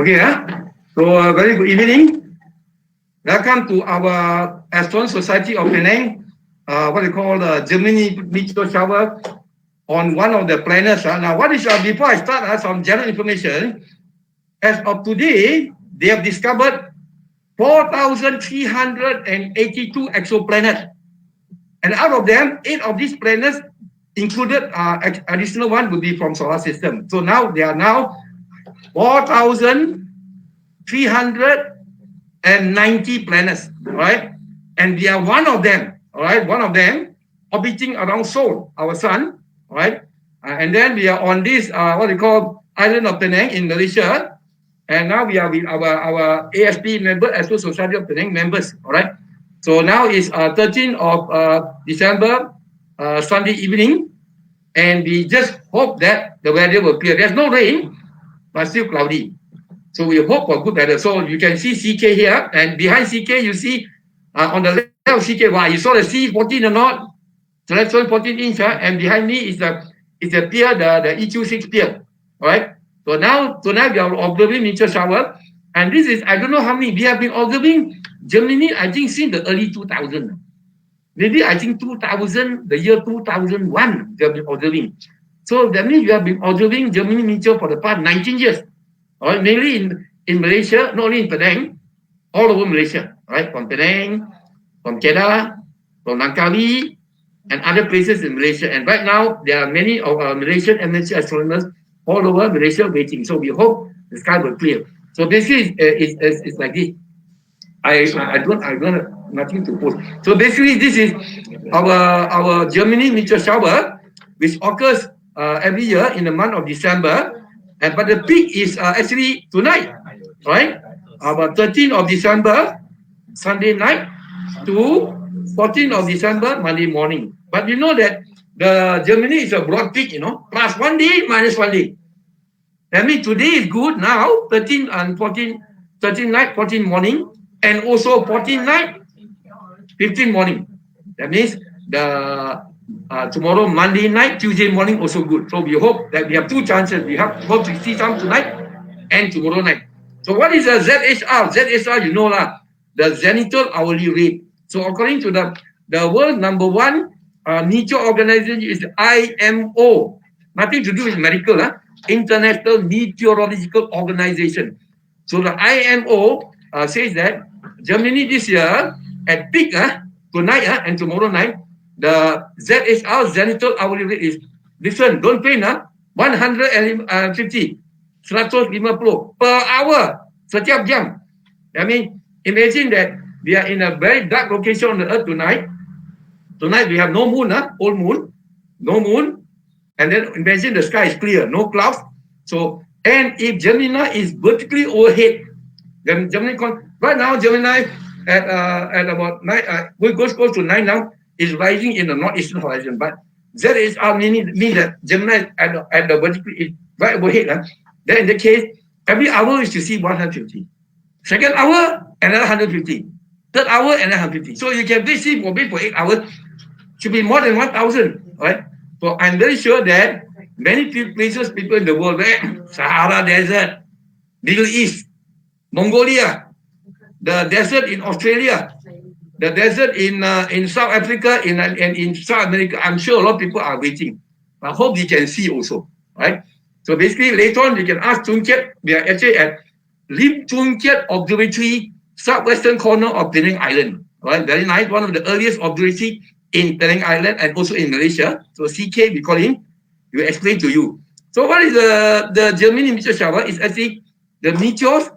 Okay, so very good evening. Welcome to our Astronomical Society of Penang, what we call the Geminid Meteor shower on one of the planets. Now, what is before I start some general information, as of today, they have discovered 4,382 exoplanets. And out of them, 8 of these planets included additional one would be from solar system. So now they are now 4,390 planets, right? And we are one of them, all right? One of them orbiting around Sol, our sun, right? And then we are on this, what we call island of Penang in Malaysia. And now we are with our ASP member, Astro Society of Penang members, all right? So now is 13th of December, Sunday evening. And we just hope that the weather will clear. There's no rain, but still cloudy. So we hope for good weather. So you can see CK here, and behind CK you see on the left of CK. Wow, you saw the C14 or not? So that's 14 inch, and behind me is the pier, the EQ6 pier. All right. So now tonight we are observing meteor shower, and this is I don't know how many we have been observing Geminid. I think since the early 2000. Maybe I think 2000, the year 2001, we have been observing. So that means we have been observing Geminid Meteor for the past 19 years. All right, mainly in Malaysia, not only in Penang, all over Malaysia, right? From Penang, from Kedah, from Langkawi, and other places in Malaysia. And right now, there are many of our Malaysian amateur astronomers all over Malaysia waiting. So we hope the sky will clear. So basically, it's like this. I don't have nothing to post. So basically, this is our Geminid meteor shower, which occurs every year in the month of December. But the peak is actually tonight, right? About 13th of December, Sunday night, to 14th of December, Monday morning. But you know that the Geminid is a broad peak, plus 1 day, minus 1 day. That means today is good now, 13 and 14, 13 night, 14 morning, and also 14 night, 15 morning. That means the tomorrow, Monday night, Tuesday morning also good. So we hope that we have 2 chances. We hope to see some tonight and tomorrow night. So what is the ZHR? ZHR, you know lah, the zenithal hourly rate. So according to the world number 1 meteor organization is the IMO. Nothing to do with medical, International Meteorological Organization. So the IMO says that Geminid this year at peak tonight and tomorrow night, the ZHR zenithal hourly rate is different. Don't pay 150 per hour setiap jam. I mean, imagine that we are in a very dark location on the earth tonight. Tonight we have no moon, full moon, no moon, and then imagine the sky is clear, no clouds. So, and if Gemini is vertically overhead, then Gemini right now Gemini at about 9, we goes close to 9 now, is rising in the northeastern horizon. But ZHR means that Gemini at the vertically is right overhead. Then in the case, every hour is to see 150. Second hour, another 150. Third hour, another 150. So you can basically wait for 8 hours. Should be more than 1,000, right? So I'm very sure that many places, people in the world, Sahara Desert, Middle East, Mongolia, the desert in Australia, the desert in South Africa, and in South America, I'm sure a lot of people are waiting. I hope you can see also, right? So basically, later on, you can ask Choon Kiat. We are actually at Lim Choon Kiat Observatory, southwestern corner of Penang Island. Right, very nice. One of the earliest observatory in Penang Island and also in Malaysia. So CK, we call him. He will explain to you. So what is the Geminid meteor shower? It's actually the meteors,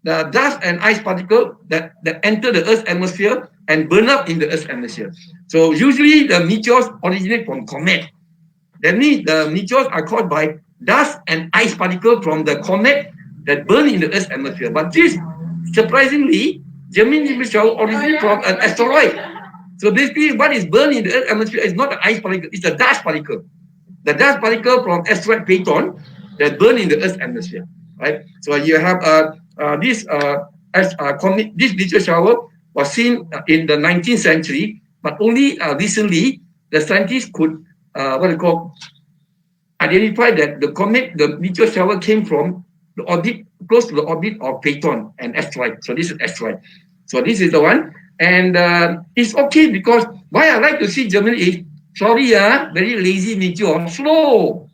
the dust and ice particle that enter the Earth's atmosphere and burn up in the Earth's atmosphere. So usually the meteors originate from comet. That means the meteors are caused by dust and ice particle from the comet that burn in the Earth's atmosphere. But this, surprisingly, Geminid meteor originates from an asteroid. So basically, what is burned in the Earth's atmosphere is not the ice particle; it's the dust particle. The dust particle from asteroid Phaethon that burn in the Earth's atmosphere. Right. So you have this meteor shower was seen in the 19th century, but only recently the scientists could identify that the meteor shower came from the orbit, close to the orbit of Phaeton and asteroid. So this is asteroid. So this is the one. And it's okay because why I like to see Geminid is, sorry, very lazy meteor, slow.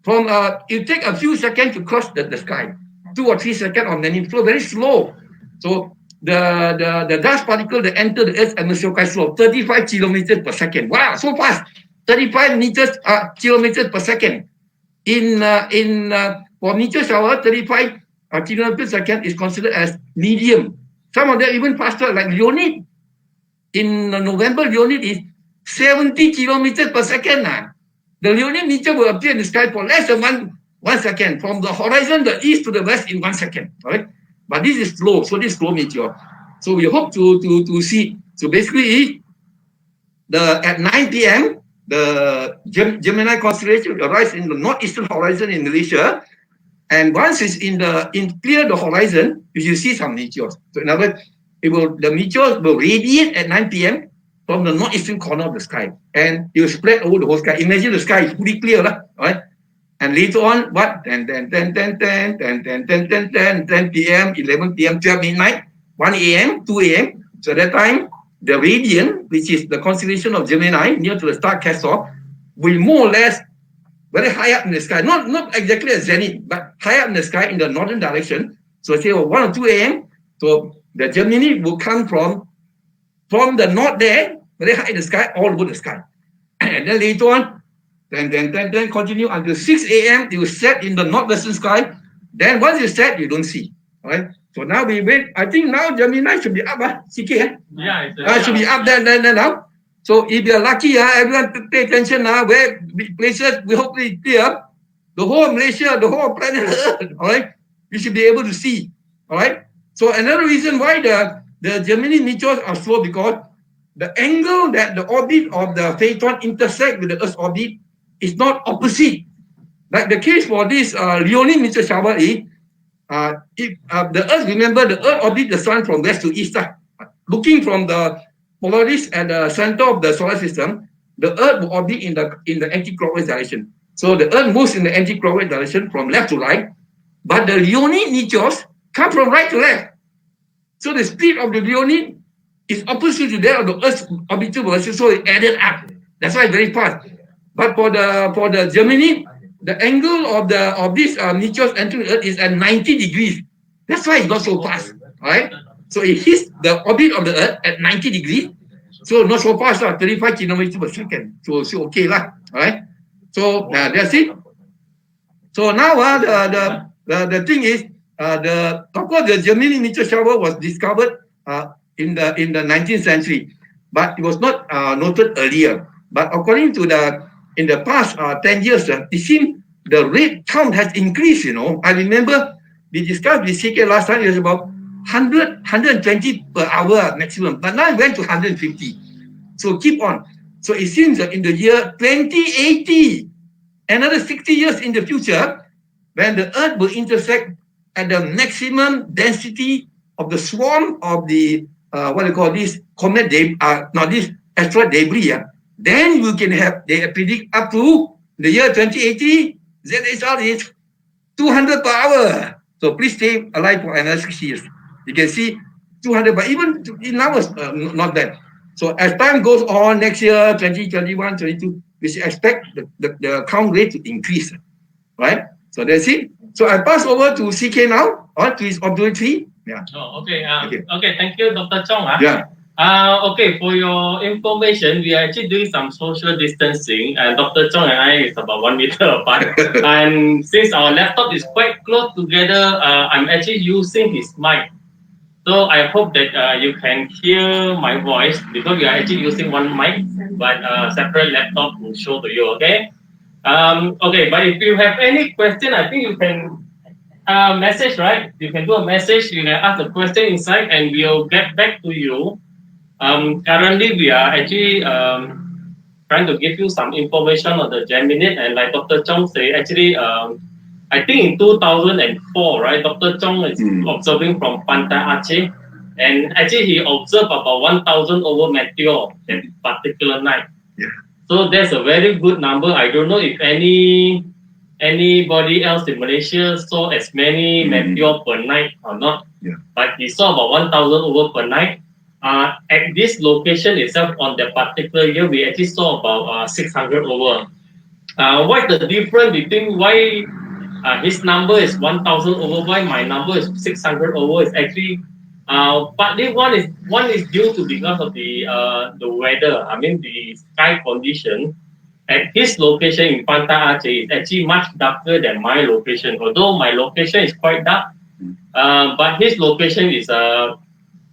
From it take a few seconds to cross the sky, 2 or 3 seconds on many, so very slow. So the dust particle that enter the Earth's atmosphere quite slow, 35 kilometers per second. Wow, so fast, 35 kilometers per second. For meteor shower, 35 kilometers per second is considered as medium. Some of them even faster, like Leonid. In November, Leonid is 70 kilometers per second. The Leonid meteor will appear in the sky for less than 1 second, from the horizon, the east to the west in 1 second. Right? But this is slow, so this is slow meteor. So we hope to see. So basically, at 9 p.m., the Gemini constellation will arise in the northeastern horizon in Malaysia. And once it's clear the horizon, you will see some meteors. So in other words, the meteors will radiate at 9 p.m. from the northeastern corner of the sky, and it will spread over the whole sky. Imagine the sky is fully clear, right? And later on, 10 p.m., 11 p.m., 12 midnight, 1 a.m., 2 a.m. So at that time, the radiant, which is the constellation of Gemini, near to the star Castor, will more or less very high up in the sky, not exactly at zenith, but high up in the sky in the northern direction. So say 1 or 2 a.m., so the Gemini will come from the north there, very high in the sky, all over the sky. And then later on, then continue until 6 a.m., it will set in the northwestern sky. Then once it's set, you don't see. All right? So now we wait. I think now Gemini should be up, CK. Yeah, it should be up there now. So if you're lucky, everyone pay attention now, where places we hopefully clear, the whole Malaysia, the whole planet Earth, all right, you should be able to see. All right. So another reason why the Geminid meteors are slow, because the angle that the orbit of the Phaeton intersect with the Earth's orbit is not opposite. Like the case for this Leonid meteor shower is, the Earth, remember, the Earth orbits the Sun from west to east. Looking from the Polaris at the center of the solar system, the Earth will orbit in the anti-clockwise direction. So the Earth moves in the anti-clockwise direction from left to right, but the Leonid meteors come from right to left. So the speed of the Leonid is opposite to that of the Earth's orbital velocity, so it added up. That's why it's very fast. But for the Gemini, the angle of these meteors entering the Earth is at 90 degrees. That's why it's not so fast. All right. So it hits the orbit of the Earth at 90 degrees. So not so fast, 35 kilometers per second. So okay lah. All right. So that's it. So now the thing is, of course, the Geminid meteor shower was discovered in the 19th century, but it was not noted earlier. But according to in the past 10 years, it seems the rate count has increased. I remember we discussed with CK last time, it was about 120 per hour maximum, but now it went to 150. So keep on. So it seems that in the year 2080, another 60 years in the future, when the Earth will intersect at the maximum density of the swarm of the what they call this comet this asteroid debris, then we can have, they predict up to the year 2080, ZHR is 200 per hour. So please stay alive for another 6 years. You can see 200, but even in hours, not that. So as time goes on, next year, 2021, 22, we should expect the count rate to increase, right? So that's it. So I pass over to CK now, to his observatory. Yeah. Oh, okay. Okay. Thank you, Dr. Chong. Yeah. Okay, for your information, we are actually doing some social distancing, and Dr. Chong and I is about 1 meter apart. And since our laptop is quite close together, I'm actually using his mic. So I hope that you can hear my voice, because we are actually using one mic, but separate laptop will show to you. Okay. Okay, but if you have any question, I think you can message, right? You can do a message. You can ask a question inside, and we'll get back to you. Currently, we are actually trying to give you some information on the Geminid, and like Dr. Chong say, actually, I think in 2004, right, Dr. Chong is observing from Pantai Aceh, and actually he observed about 1,000 over meteor that particular night. Yeah. So that's a very good number. I don't know if any anybody else in Malaysia saw as many meteor per night or not. Yeah. But he saw about 1,000 over per night. At this location itself, on that particular year, we actually saw about 600 over. What's the difference between why his number is 1,000 over, why my number is 600 over? Is actually partly one is due to because of the weather. I mean the sky condition. At his location in Pantai Aceh is actually much darker than my location. Although my location is quite dark, but his location is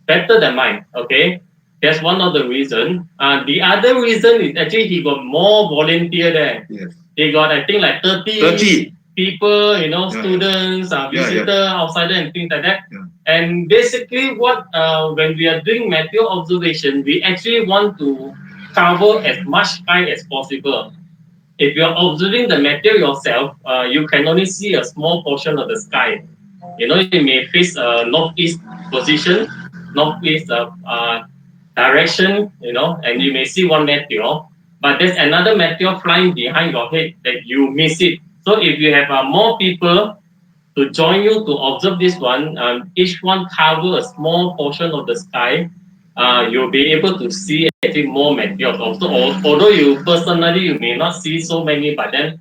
better than mine. Okay, that's one of the reason. The other reason is actually he got more volunteer there. Yes. He got I think like 30 people, students, visitor, outsider, and things like that. Yeah. And basically, what when we are doing meteor observation, we actually want to cover as much sky as possible. If you're observing the meteor yourself, you can only see a small portion of the sky. You may face a northeast position, northeast direction, and you may see one meteor, but there's another meteor flying behind your head that you miss it. So if you have more people to join you to observe this one, each one cover a small portion of the sky, you'll be able to see actually more meteors. Also, although you personally you may not see so many, but then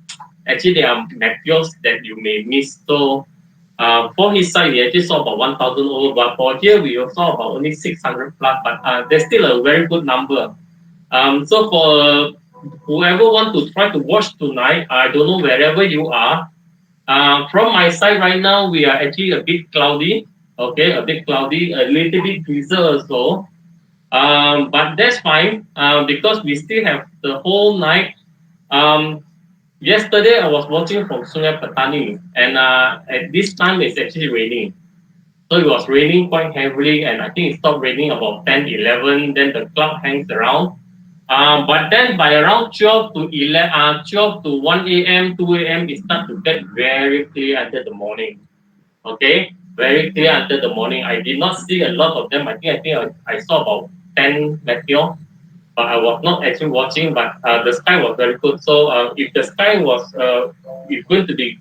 actually there are meteors that you may miss. So for his side, he actually saw about 1,000 over, but for here we saw about only 600 plus. But there's still a very good number. So for whoever want to try to watch tonight, I don't know wherever you are. From my side right now, we are actually a bit cloudy. Okay, a bit cloudy, a little bit drizzle also. But that's fine because we still have the whole night. Yesterday, I was watching from Sungai Petani, and at this time, it's actually raining. So it was raining quite heavily, and I think it stopped raining about 10, 11. Then the cloud hangs around. But then by around 12 to 1 a.m., 2 a.m., it starts to get very clear until the morning. Okay, very clear until the morning. I did not see a lot of them. I think I saw about 10 meteor, but I was not actually watching. But the sky was very good. So if the sky was is going to be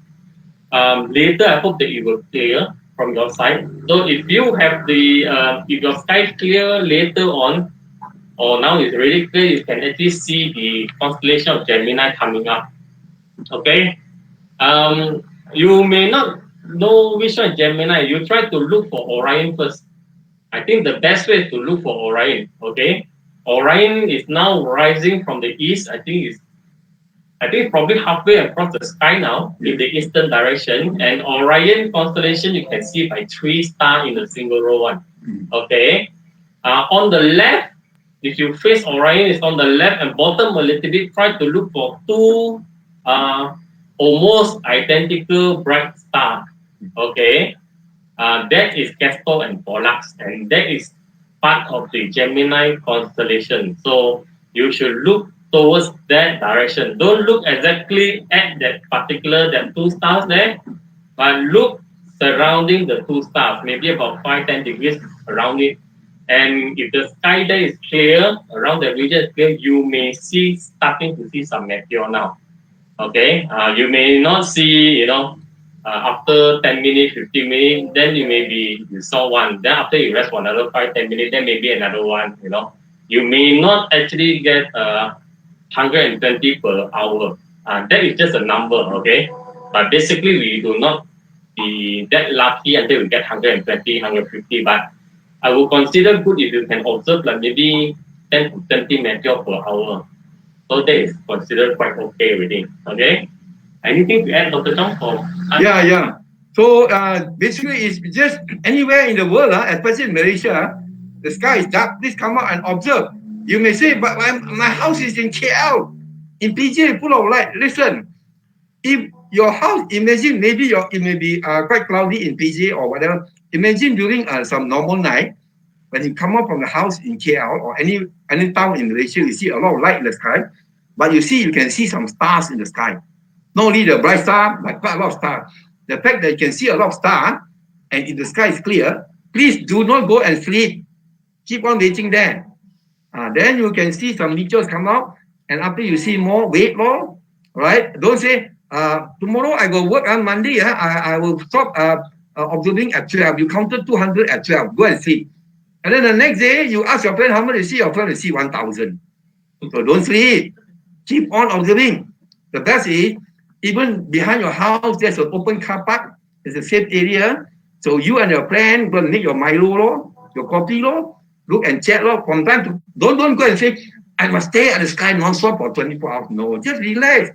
later, I hope that it will clear from your side. So if you have the if your sky is clear later on, or now it's really clear, you can actually see the constellation of Gemini coming up. Okay, you may not know which one is Gemini. You try to look for Orion first. I think the best way is to look for Orion. Okay, Orion is now rising from the east. I think probably halfway across the sky now in the eastern direction. And Orion constellation you can see by 3 stars in a single row one. Okay, on the left, if you face Orion, it's on the left and bottom a little bit. Try to look for 2 almost identical bright stars. Okay, that is Castor and Pollux, and that is part of the Gemini constellation. So you should look towards that direction. Don't look exactly at that 2 stars there, but look surrounding the 2 stars, maybe about 5-10 degrees around it. And if the sky there is clear, around the region is clear, you may starting to see some meteor now. Okay, you may not see, after 10 minutes, 15 minutes, then you saw one. Then after you rest for another 5-10 minutes, then maybe another one. You may not actually get 120 per hour. That is just a number, okay? But basically, we do not be that lucky until we get 120, 150. But I would consider good if you can observe like maybe 10 to 20 meteor per hour. So that is considered quite okay already. Okay? Anything to add, Dr. Chong? Yeah. So basically, it's just anywhere in the world, especially in Malaysia, the sky is dark. Please come out and observe. You may say, but my house is in KL, in PJ, full of light. Listen, if your house, imagine maybe it may be quite cloudy in PJ or whatever. Imagine during some normal night, when you come out from the house in KL or any town in Malaysia, you see a lot of light in the sky, but you can see some stars in the sky. Not only the bright star, but quite a lot of stars. The fact that you can see a lot of stars, and if the sky is clear, please do not go and sleep. Keep on waiting there. Then you can see some meteors come out, and after you see more, wait more, right? Don't say, tomorrow I go work on Monday. I will stop observing at 12. You counted 200 at 12. Go and see. And then the next day, you ask your friend how much you see. Your friend will see 1,000. So don't sleep. Keep on observing. The best is, even behind your house, there's an open car park. It's a safe area. So you and your friend go and make your Milo, your coffee, look and chat. From time to don't go and say, I must stay at the sky non-stop for 24 hours. No, just relax.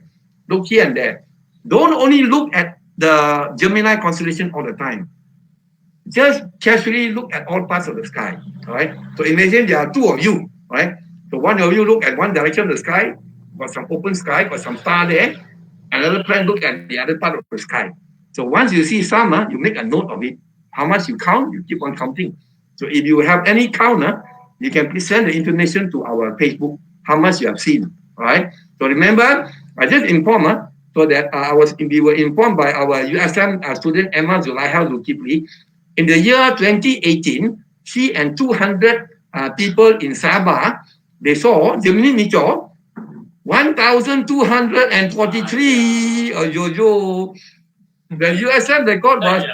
Look here and there. Don't only look at the Gemini constellation all the time. Just casually look at all parts of the sky. All right. So imagine there are two of you. Right. So one of you look at one direction of the sky, got some open sky, got some star there. Another friend look at the other part of the sky. So once you see some, you make a note of it. How much you count, you keep on counting. So if you have any count, you can please send the information to our Facebook, how much you have seen. All right. So remember, I just informed so that we were informed by our USM student Emma Zulaiha Zulkifli. In the year 2018, she and 200 people in Sabah, they saw Geminid Meteor 1,243. The USM record was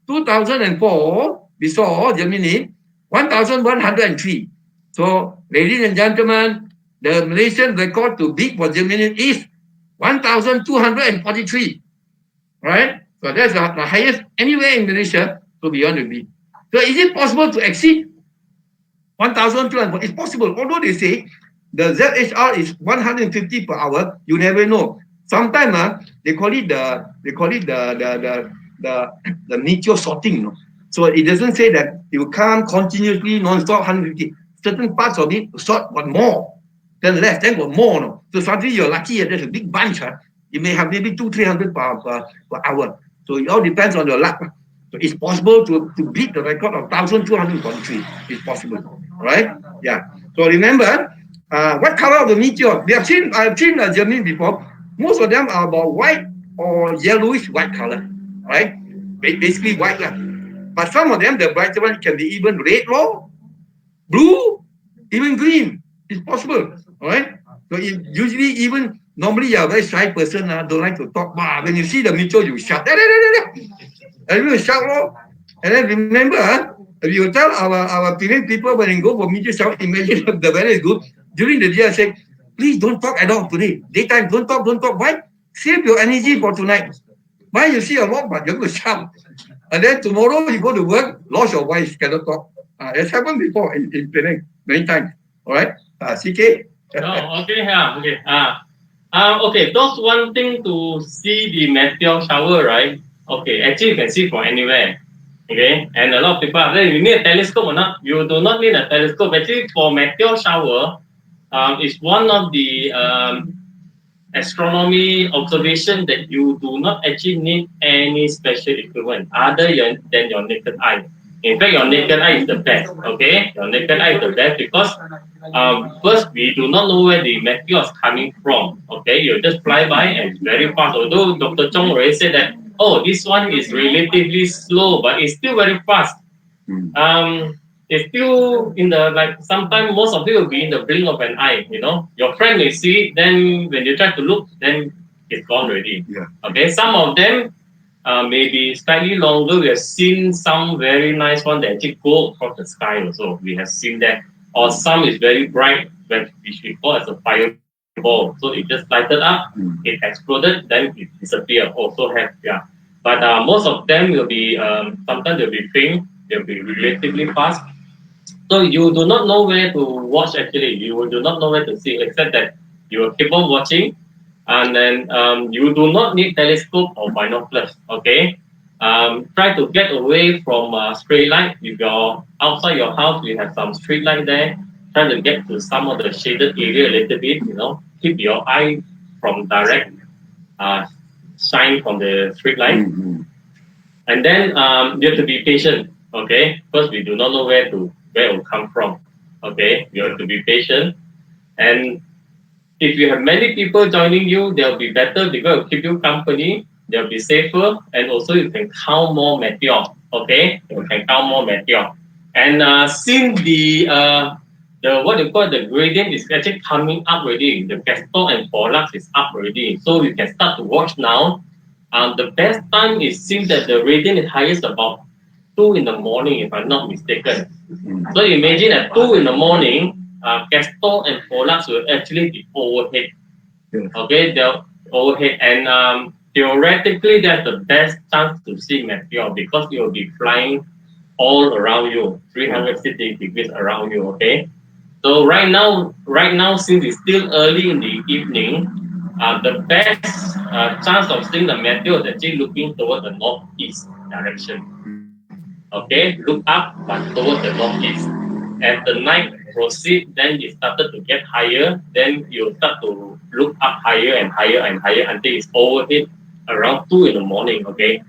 2004. We saw Geminid 1,103. So, ladies and gentlemen, the Malaysian record to beat for Geminid is 1,243. Right? So that's the highest anywhere in Malaysia. So beyond the beat. So is it possible to exceed 1,200? It's possible. Although they say the ZHR is 150 per hour, you never know. Sometimes they call it the meteor sorting. No? So it doesn't say that you can't continuously non-stop 150. Certain parts of it sort got more, then less, then got more. No? So suddenly you're lucky there's a big bunch. You may have maybe 200-300 per hour. So it all depends on your luck. So it's possible to beat the record of 1,243. It's possible, right? Yeah. So remember, what color of the meteor? I've seen Geminid before. Most of them are about white or yellowish white color, right? Basically white. But some of them, the brighter one, can be even red, blue, even green. It's possible, all right? So usually even normally you're a very shy person, don't like to talk. When you see the meteor, you shout. And we will shout, and then remember, we will tell our Penang people when they go for meteor shout, imagine the weather is good. During the day, I say, please don't talk at all today. Daytime, don't talk. Why? Save your energy for tonight. Why you see a lot, but you're going to shout. And then tomorrow you go to work, lost your voice, cannot talk. It's happened before in Penang, many times. All right? CK? Okay. Okay, those wanting to see the meteor shower, right? Okay, actually you can see from anywhere. Okay, and a lot of people are saying, you need a telescope or not? You do not need a telescope. Actually, for meteor shower, it's one of the astronomy observation that you do not actually need any special equipment other than your naked eye. In fact, your naked eye is the best. Okay, your naked eye is the best because first we do not know where the meteor is coming from. Okay, you just fly by and it's very fast. Although Dr. Chong already said that, oh, this one is relatively slow, but it's still very fast. It's still in the, like, sometimes most of it will be in the blink of an eye, Your friend may see it, then when you try to look, then it's gone already. Yeah. Okay, some of them may be slightly longer. We have seen some very nice one that actually go across the sky also. We have seen that. Or some is very bright, which we call as a fireball. So it just lighted up, it exploded, then it disappeared. Also have, yeah. But most of them will be, sometimes they'll be faint, they'll be relatively fast. So you do not know where to watch actually. You do not know where to see, except that you will keep on watching. And then you do not need telescope or binoculars, okay? Try to get away from stray light. If you're outside your house, you have some street light there. Try to get to some of the shaded area a little bit, Keep your eye from direct shine from the street light. And then you have to be patient, okay? Because we do not know where it will come from, okay? You have to be patient. And if you have many people joining you, they'll be better because it'll keep you company. They'll be safer, and also you can count more meteor. Okay, you can count more meteor. And since the the what you call the gradient is actually coming up already. The Castor and Pollux is up already. So you can start to watch now. The best time is seems that the radiant is highest about 2 in the morning, if I'm not mistaken. So imagine at 2 in the morning, Castor and Pollux will actually be overhead. Yes. Okay, they're overhead, and theoretically, that's the best chance to see meteor because it will be flying all around you, 360 degrees around you. Okay, so right now, since it's still early in the evening, the best chance of seeing the meteor is actually looking towards the northeast direction. Okay, look up but towards the northeast. As the night proceed, then it started to get higher. Then you start to look up higher and higher and higher until it's overhead around 2 in the morning. Okay.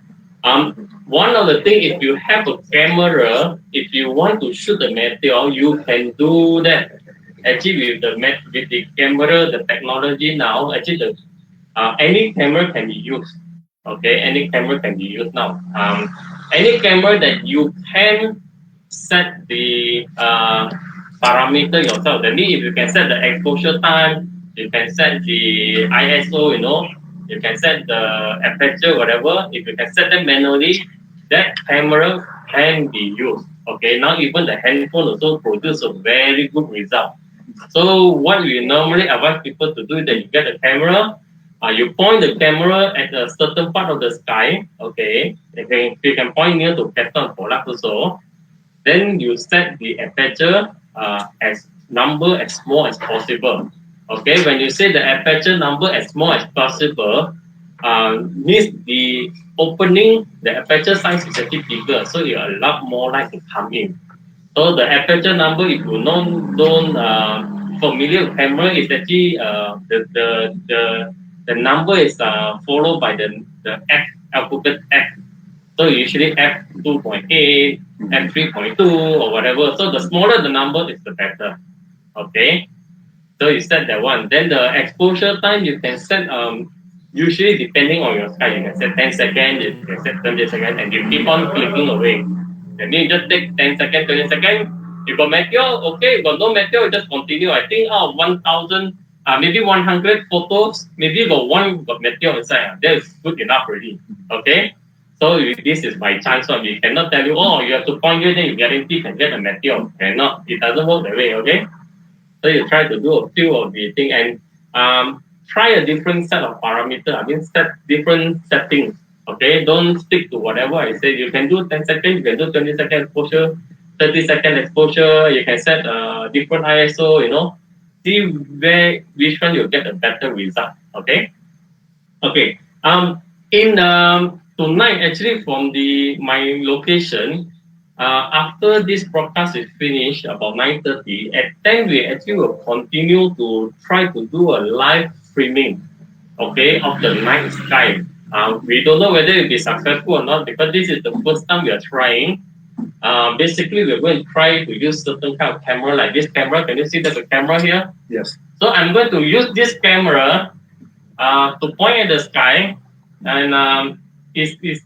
One of the things, if you have a camera, if you want to shoot the meteor, you can do that. Actually, with the camera, the technology now, actually any camera can be used. Okay, any camera can be used now. Any camera that you can set the parameter yourself. That means if you can set the exposure time, you can set the ISO, you can set the aperture, whatever. If you can set them manually, that camera can be used. Okay, now even the handphone also produce a very good result. So what we normally advise people to do is that you get a camera, you point the camera at a certain part of the sky. Okay, you can point near to Castor and Pollux also. Then you set the aperture as number as small as possible. Okay, when you say the aperture number as small as possible, means the opening, the aperture size is actually bigger, so you allow more light to come in. So the aperture number, if you don't familiar with camera, is actually the number is followed by the F alphabet F. So usually F 2.8, F 3.2 or whatever. So the smaller the number is the better. Okay. So you set that one. Then the exposure time you can set usually depending on your sky, you can set 10 seconds, you can set 20 seconds, and you keep on clicking away. That means you just take 10 seconds, 20 seconds. You got meteor, okay. You got no meteor, you just continue. I think out of 1,000, maybe 100 photos, maybe you got one got meteor inside. That is good enough already. Okay. So this is by chance one. We cannot tell you, oh, you have to point here, then you guarantee you can get a meteor. Cannot. It doesn't work that way. Okay. So you try to do a few of the thing and try a different set of parameters. I mean, set different settings. Okay, don't stick to whatever I say. You can do 10 seconds, you can do 20 second exposure, 30-second exposure. You can set different ISO. See which one you get a better result. Okay. Okay. In tonight, actually, from my location, after this broadcast is finished about 9:30, at 10 we actually will continue to try to do a live streaming, okay, of the night sky. We don't know whether it will be successful or not because this is the first time we are trying. Basically, we're going to try to use certain kind of camera like this camera. Can you see there's a camera here? Yes. So I'm going to use this camera to point at the sky, and it's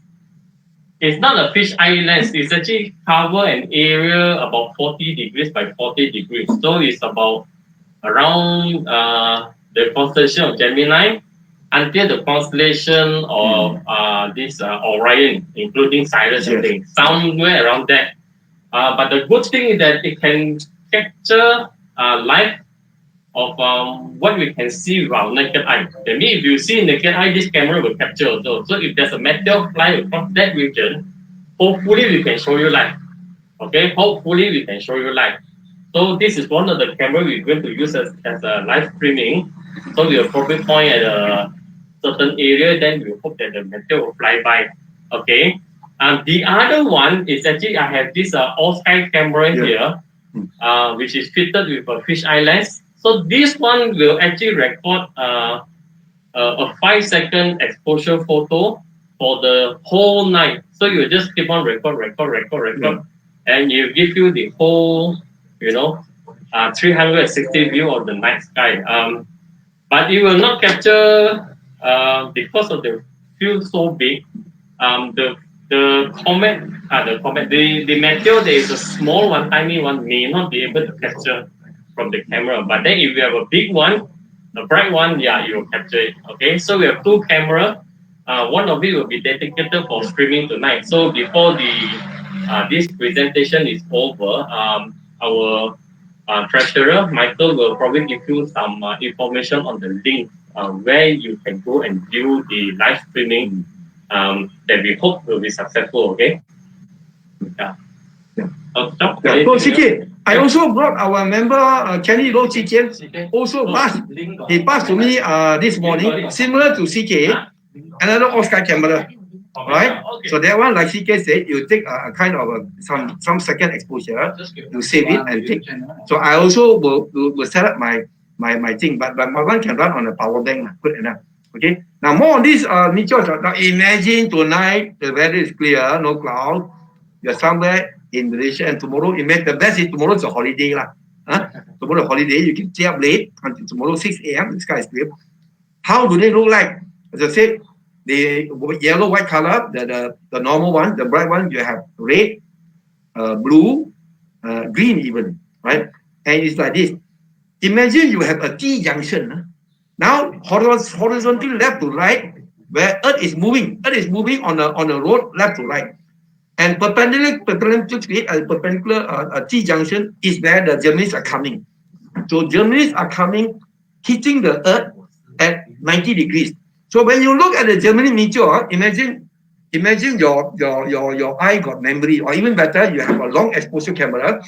not a fish eye lens. It's actually cover an area about 40 degrees by 40 degrees. So it's about around the constellation of Gemini until the constellation of this Orion, including Sirius and things, somewhere around that. But the good thing is that it can capture light of what we can see with our naked eye. That means if you see naked eye, this camera will capture also. So if there's a meteor flying across that region, hopefully we can show you light. Okay, hopefully we can show you light. So this is one of the camera we're going to use as a live streaming. So we'll probably point at a certain area, then we hope that the meteor will fly by. Okay. The other one is actually I have this all sky camera here, which is fitted with a fisheye lens. So this one will actually record a 5-second exposure photo for the whole night. So you just keep on record, and you give you the whole, 360 view of the night sky. But it will not capture because of the field so big. The meteor, there is a small one, tiny one, may not be able to capture. from the camera. But then if you have a big one, a bright one, yeah, you will capture it. Okay, so we have 2 cameras. One of it will be dedicated for streaming tonight. So before the this presentation is over, our treasurer Michael will probably give you some information on the link where you can go and view the live streaming that we hope will be successful. Okay. Yeah. So CK, I also brought our member Kenny Low CK. Also passed. He passed to me this morning, similar to CK, another all-sky camera. Right? So that one, like CK said, you take a kind of some second exposure, you save it and take. So I also will set up my thing, but my one can run on a power bank, good enough. Okay. Now more on this meteors. Now imagine tonight the weather is clear, no cloud. You're somewhere in Malaysia, and tomorrow, the best is tomorrow is a holiday lah. Tomorrow holiday, you can stay up late until tomorrow 6 a.m. The sky is clear. How do they look like? As I said, the yellow, white color, the normal one, the bright one, you have red, blue, green even, right? And it's like this. Imagine you have a T junction. Now horizontally left to right, where Earth is moving. Earth is moving on a road left to right. And perpendicular T junction is where the Geminids are coming. So Geminids are coming, hitting the Earth at 90 degrees. So when you look at the Geminid Meteor, imagine your eye got memory, or even better, you have a long exposure camera.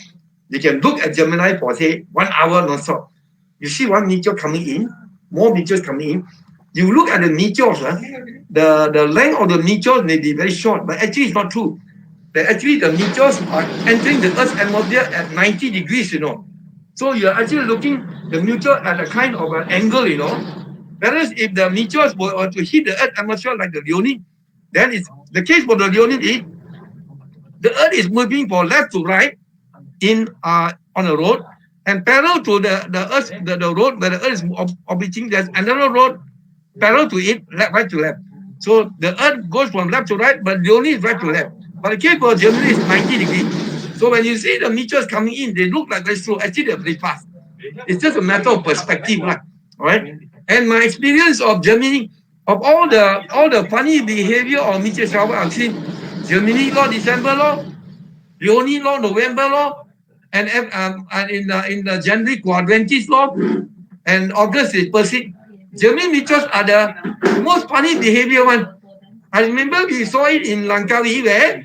You can look at Gemini for say 1 hour non-stop. You see one meteor coming in, more meteors coming in. You look at the meteors, the length of the meteors may be very short, but actually it's not true. Actually, the meteors are entering the Earth's atmosphere at 90 degrees, So you're actually looking the meteor at a kind of an angle, Whereas if the meteors were to hit the Earth's atmosphere like the Leonid, then it's the case for the Leonid is the Earth is moving from left to right on a road, and parallel to the road where the Earth is orbiting, there's another road parallel to it, right to left. So the Earth goes from left to right, but Leonid is right to left. But the case for Gemini is 90 degrees. So when you see the meteors coming in, they look like very slow. Actually, they're very fast. It's just a matter of perspective, all right? And my experience of Gemini, of all the funny behavior of meteor shower, I've seen Gemini law, December law, Leonid law, November law, and in the January Quadrantis law, and August is Perseid. Gemini meteors are the most funny behavior one. I remember we saw it in Langkawi where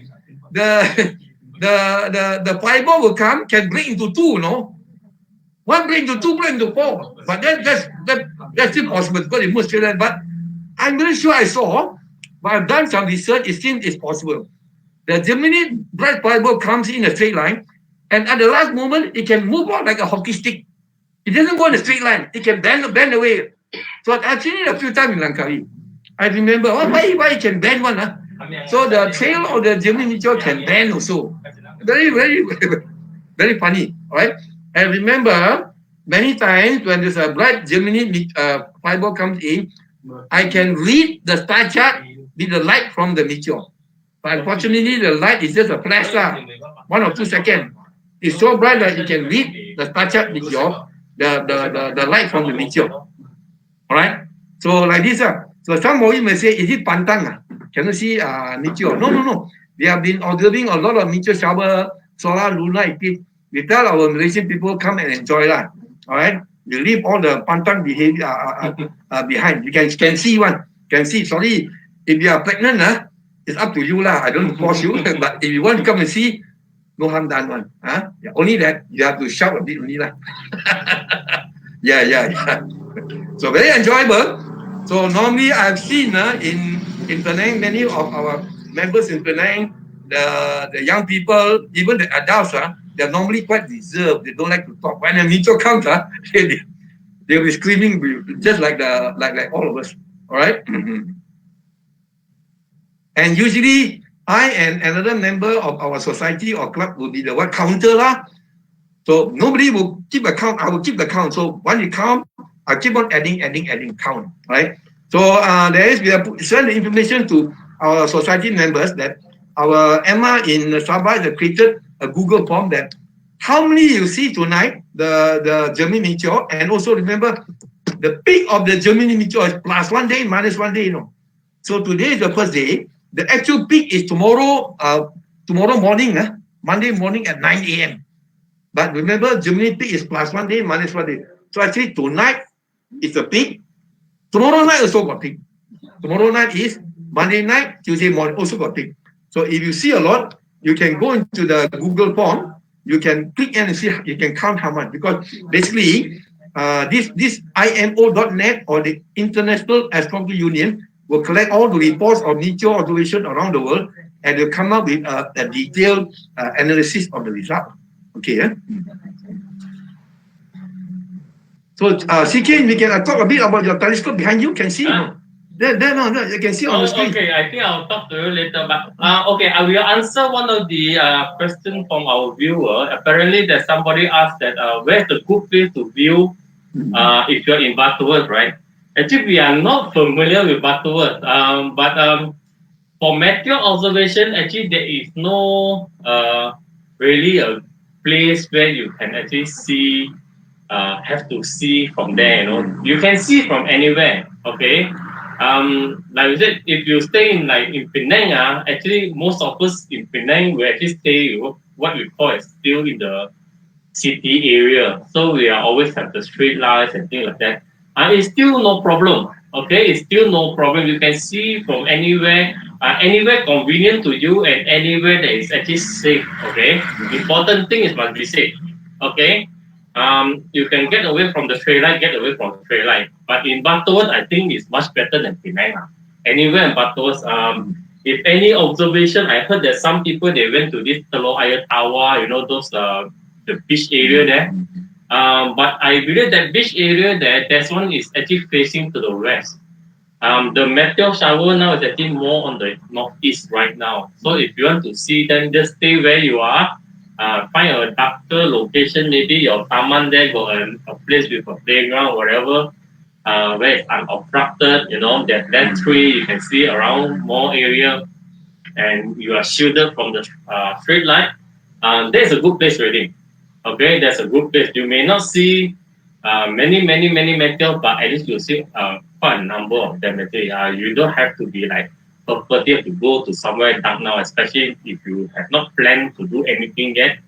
the fireball will come, can break into two, One break into two, break into four. But that's impossible because it moves straight line. But I'm very sure I saw, but I've done some research, it seems it's possible. The Gemini bright fireball comes in a straight line, and at the last moment, it can move out like a hockey stick. It doesn't go in a straight line. It can bend away. So I've seen it a few times in Langkawi. I remember, why it can bend one? So the tail of the Geminid Meteor can bend also. Very, very, very funny. All right. And remember, many times when there's a bright Geminid fireball comes in, I can read the star chart with the light from the meteor. But unfortunately, the light is just a flash, 1 or 2 seconds. It's so bright that you can read the star chart with the light from the meteor. All right. So like this, so some of you may say, is it pantang? Cannot see meteor? No. We have been observing a lot of meteor shower, solar, lunar eclipse. We tell our Malaysian people come and enjoy that. All right. We leave all the pantang behavior behind. You can see one. Can see. Sorry, if you are pregnant, it's up to you lah. I don't force you. But if you want to come and see, no harm done one. Yeah, only that you have to shout a bit only lah. Yeah. So very enjoyable. So normally I've seen in Penang, many of our members in Penang, the young people, even the adults, they're normally quite reserved. They don't like to talk. When a meteor comes, they'll be screaming just like all of us. All right. And usually I and another member of our society or club will be the one counter lah. So nobody will keep a count. I will keep the count. So when you count, I keep on adding count, right? So we have sent the information to our society members that our Emma in Sabah has created a Google form that how many you see tonight, the Geminid Meteor, and also remember, the peak of the Geminid Meteor is plus 1 day, minus 1 day, So today is the first day. The actual peak is tomorrow morning, Monday morning at 9 a.m. But remember, Geminid peak is plus 1 day, minus 1 day. So actually tonight is the peak. Tomorrow night also got peak. Tomorrow night is Monday night, Tuesday morning also got peak. So if you see a lot, you can go into the Google form. You can click and see, you can count how much, because basically this IMO.net or the International Astronomical Union will collect all the reports of meteor observation around the world, and they'll come up with a detailed analysis of the result. Okay. So CK, we can talk a bit about your telescope behind you. Can see? There, no, you can see on the screen. Okay, I think I'll talk to you later. But okay, I will answer one of the questions from our viewer. Apparently, there's somebody asked that where's the good place to view if you're in Butterworth, right? Actually, we are not familiar with Butterworth. But for meteor observation, actually, there is no really a place where you can actually see. Have to see from there. You can see from anywhere. Okay. Like I said, if you stay in Penang, actually most of us in Penang we actually stay what we call is still in the city area. So we are always have the street lights and things like that. It's still no problem. Okay, it's still no problem. You can see from anywhere, anywhere convenient to you, and anywhere that is actually safe. Okay, important thing is must be safe. Okay. You can get away from the trade light, get away from the trade light. But in Butterworth, I think it's much better than Penang. Anywhere in Butterworth, if any observation, I heard that some people they went to this Telok Ayer Tower, those the beach area there. But I believe that beach area there, that one is actually facing to the west. The meteor shower now is actually more on the northeast right now. So if you want to see, then just stay where you are. Find a darker location, maybe your taman there got a place with a playground, whatever, where it's unobstructed, there's less tree, you can see around more area, and you are shielded from the street light. That's a good place already. Okay, that's a good place. You may not see many meteors, but at least you'll see quite a number of them. You don't have to be like purposely to go to somewhere dark now, especially if you have not planned to do anything yet,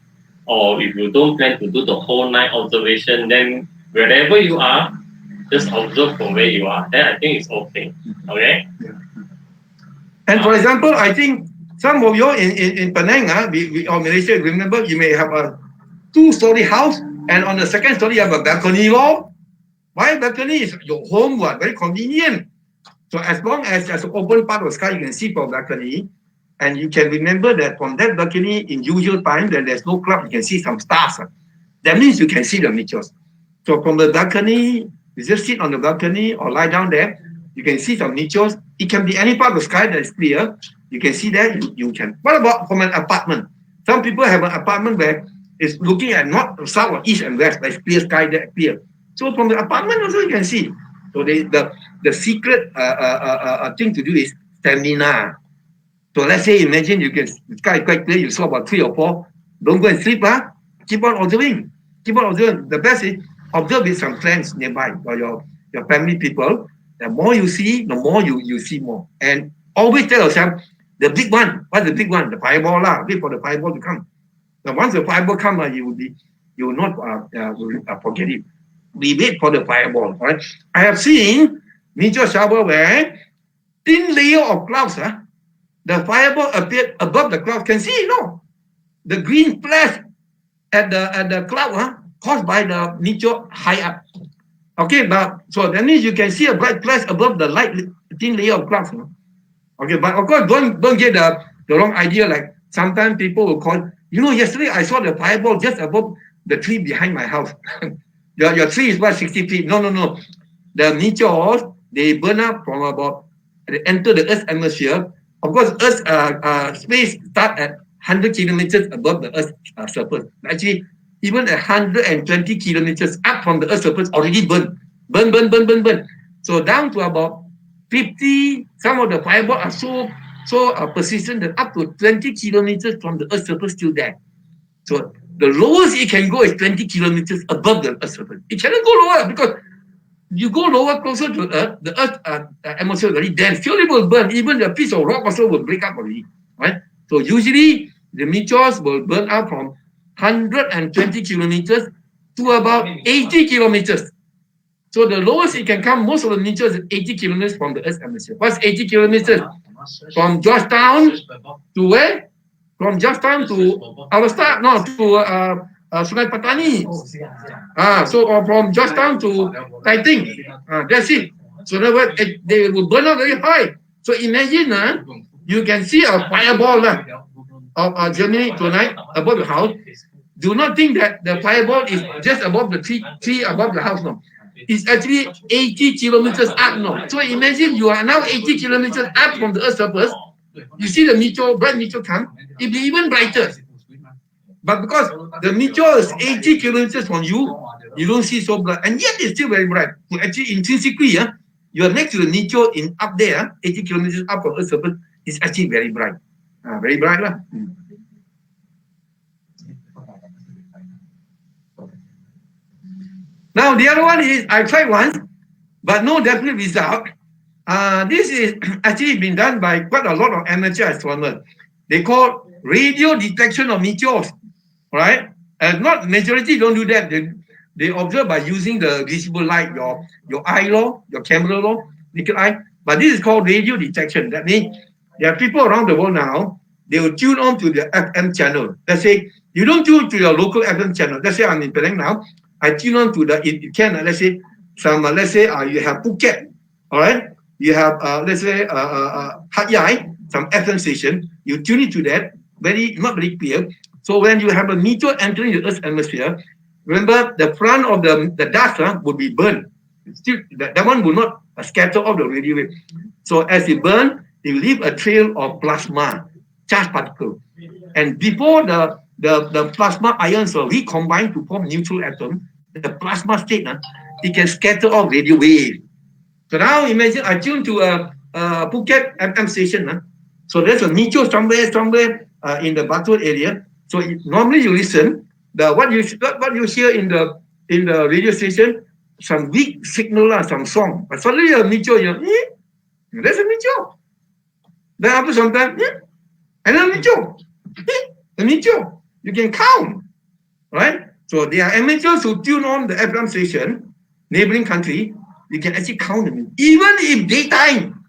or if you don't plan to do the whole night observation, then wherever you are, just observe from where you are. Then I think it's okay. Okay. And for example, I think some of you in Penang, or Malaysia, remember you may have a 2-story house, and on the second story you have a balcony. Why balcony? Is your home, very convenient. So as long as there's an open part of the sky, you can see from balcony, and you can remember that from that balcony, in usual time, when there's no cloud, you can see some stars. That means you can see the meteors. So from the balcony, you just sit on the balcony or lie down there, you can see some meteors. It can be any part of the sky that is clear. You can see that, you can. What about from an apartment? Some people have an apartment where it's looking at north, south, or east and west, like clear sky, that clear. So from the apartment also you can see. So the secret thing to do is stamina. So let's say, imagine you can, the sky is quite clear, you saw about 3 or 4. Don't go and sleep, keep on observing. Keep on observing. The best is observe with some friends nearby or your family people. The more you see, the more you see more. And always tell yourself, the big one, what's the big one? The fireball, wait for the fireball to come. Now once the fireball comes, you will not forget it. We wait for the fireball. Right? I have seen meteor shower where thin layer of clouds, the fireball appeared above the cloud. Can see, the green flash at the cloud, caused by the meteor high up. Okay, now so that means you can see a bright flash above the light thin layer of clouds. Okay, but of course don't get the wrong idea. Like sometimes people will call, yesterday I saw the fireball just above the tree behind my house. Your tree is about 60 feet. No. The meteors, they burn up from about, they enter the Earth's atmosphere. Of course, Earth's space starts at 100 kilometers above the Earth's surface. Actually, even 120 kilometers up from the Earth's surface already burn. So down to about 50, some of the fireball are so persistent that up to 20 kilometers from the Earth's surface still there. So the lowest it can go is 20 kilometers above the Earth's surface. It cannot go lower because you go lower, closer to Earth, the Earth atmosphere is very dense. Surely will burn. Even the piece of rock also will break up already, right? So usually the meteors will burn out from 120 kilometers to about 80 kilometers. So the lowest it can come, most of the meteors is 80 kilometers from the Earth's atmosphere. What's 80 kilometers? From Georgetown to where? From Georgetown to our star, no, to Sungai Petani. So or from Georgetown to Taiting. That's it. So in other words, they will burn out very high. So imagine you can see a fireball of Geminid tonight above the house. Do not think that the fireball is just above the tree above the house. No, it's actually 80 kilometers up. No, so imagine you are now 80 kilometers up from the Earth's surface. You see the meteor, bright meteor come, it'll be even brighter. But because the meteor is 80 kilometers from you, you don't see so bright, and yet it's still very bright. So actually, intrinsically, you are next to the meteor in up there, 80 kilometers up from Earth's surface, it's actually very bright. Very bright. Now, the other one is, I tried once, but no definite result. This is actually been done by quite a lot of amateur astronomers. They call radio detection of meteors, right? And not majority don't do that. They observe by using the visible light, your eye your camera naked eye. But this is called radio detection. That means there are people around the world now, they will tune on to the FM channel. Let's say you don't tune to your local FM channel. Let's say I'm in Penang now. I tune on to let's say you have Phuket, all right? You have let's say Hat Yai, some FM station. You tune into that, not very clear. So when you have a meteor entering the Earth's atmosphere, remember the front of the dust would be burned. Still, that one will not scatter off the radio wave. So as it burns, it will leave a trail of plasma, charged particle. And before the plasma ions will recombine to form neutral atom, the plasma state, it can scatter off radio wave. So now imagine I tune to a Phuket FM station. So there's a meteor somewhere in the Batu area. So normally you listen, what you hear in the radio station, some weak signal, some song. But suddenly a meteor, there's a meteor. Then after some time, another meteor. A meteor. You can count, right? So there are amateurs who tune on the FM station, neighboring country. You can actually count them, even if daytime.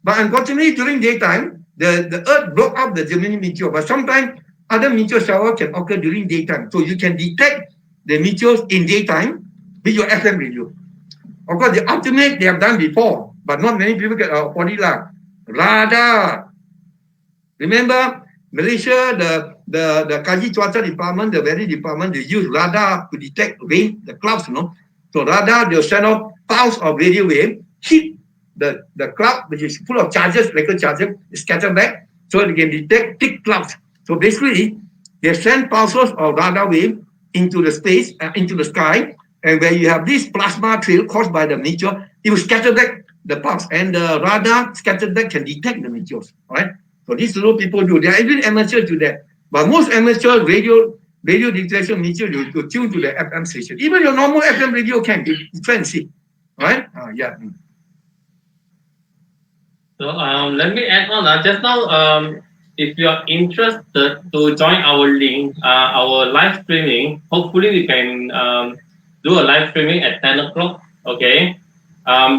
But unfortunately, during daytime, the Earth broke up the Geminid Meteor. But sometimes other meteor shower can occur during daytime. So you can detect the meteors in daytime with your FM radio. Of course, the ultimate they have done before, but not many people get afford it. Radar. Remember, Malaysia, the Kaji Cuaca department, the weather department, they use radar to detect rain, the clouds, So radar, they'll send off pulse of radio wave, hit the cloud, which is full of charges, electric charges, scatter back, so they can detect thick clouds. So basically, they send pulses of radar wave into the space, into the sky, and where you have this plasma trail caused by the meteor, it will scatter back the pulse, and the radar scattered back can detect the meteors, right? So these little people do. They are even amateur to that. But most amateur radio detection meteor, you tune to the FM station. Even your normal FM radio can. You try and see, right? Yeah. So let me add on. Just now, if you are interested to join our link, our live streaming, hopefully we can do a live streaming at 10 o'clock. Okay.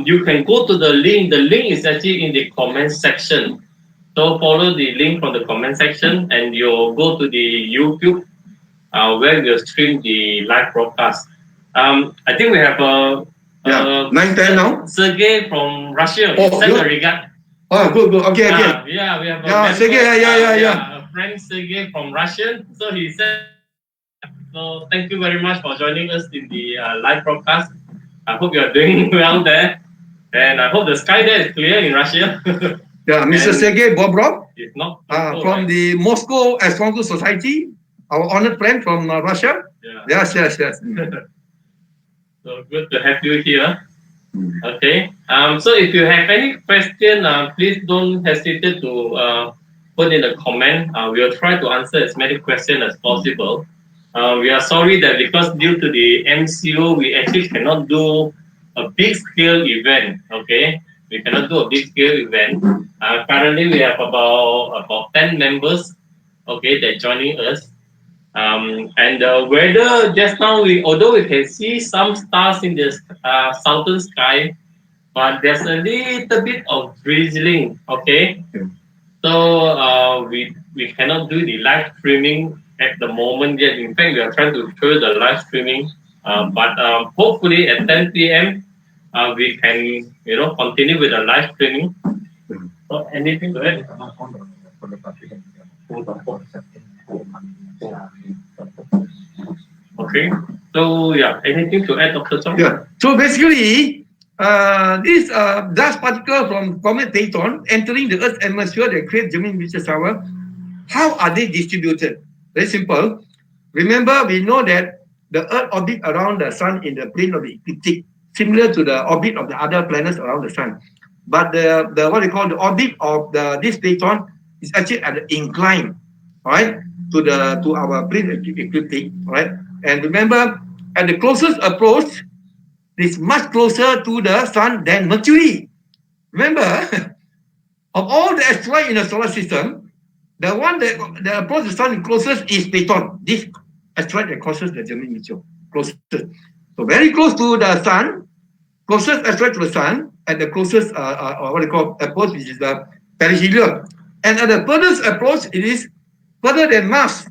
You can go to the link. The link is actually in the comment section. So follow the link from the comment section and you'll go to the YouTube where we'll stream the live broadcast. I think we have 9:10 now. Sergey from Russia. Send a regard. Oh, good. Okay. Yeah, we have a Sergey, a friend Sergey from Russia. So he said, so thank you very much for joining us in the live broadcast. I hope you are doing well there. And I hope the sky there is clear in Russia. Yeah, Mr. Sergey Bobrov is not from the Moscow Astronomical Society, our honored friend from Russia. Yeah. Yes. So good to have you here. Okay. So if you have any question, please don't hesitate to put in the comment. We'll try to answer as many questions as possible. We are sorry that because due to the MCO, we actually cannot do a big scale event. Okay, we cannot do a big scale event. Currently, we have about 10 members. Okay, that joining us. And the weather just now, although we can see some stars in the southern sky, but there's a little bit of drizzling. Okay, so we cannot do the live streaming at the moment yet. In fact, we are trying to show the live streaming, but hopefully at 10 p.m. We can continue with the live streaming. So anything to add? Okay. So yeah, anything to add, Dr. Chong? Yeah. So basically, this dust particle from comet Phaethon entering the Earth's atmosphere that create Geminid Meteor shower. How are they distributed? Very simple. Remember, we know that the Earth orbit around the Sun in the plane of the ecliptic, similar to the orbit of the other planets around the Sun. But the what we call the orbit of this Phaethon is actually at an incline, right, to our plane of ecliptic, right. And remember, at the closest approach, it's much closer to the Sun than Mercury. Remember, of all the asteroids in the solar system, the one that approaches the Sun closest is Phaethon. This asteroid that crosses the Geminid Meteor, closest. So very close to the Sun, closest asteroid to the Sun, and the closest what they call approach, which is the perihelion. And at the furthest approach, it is further than Mars,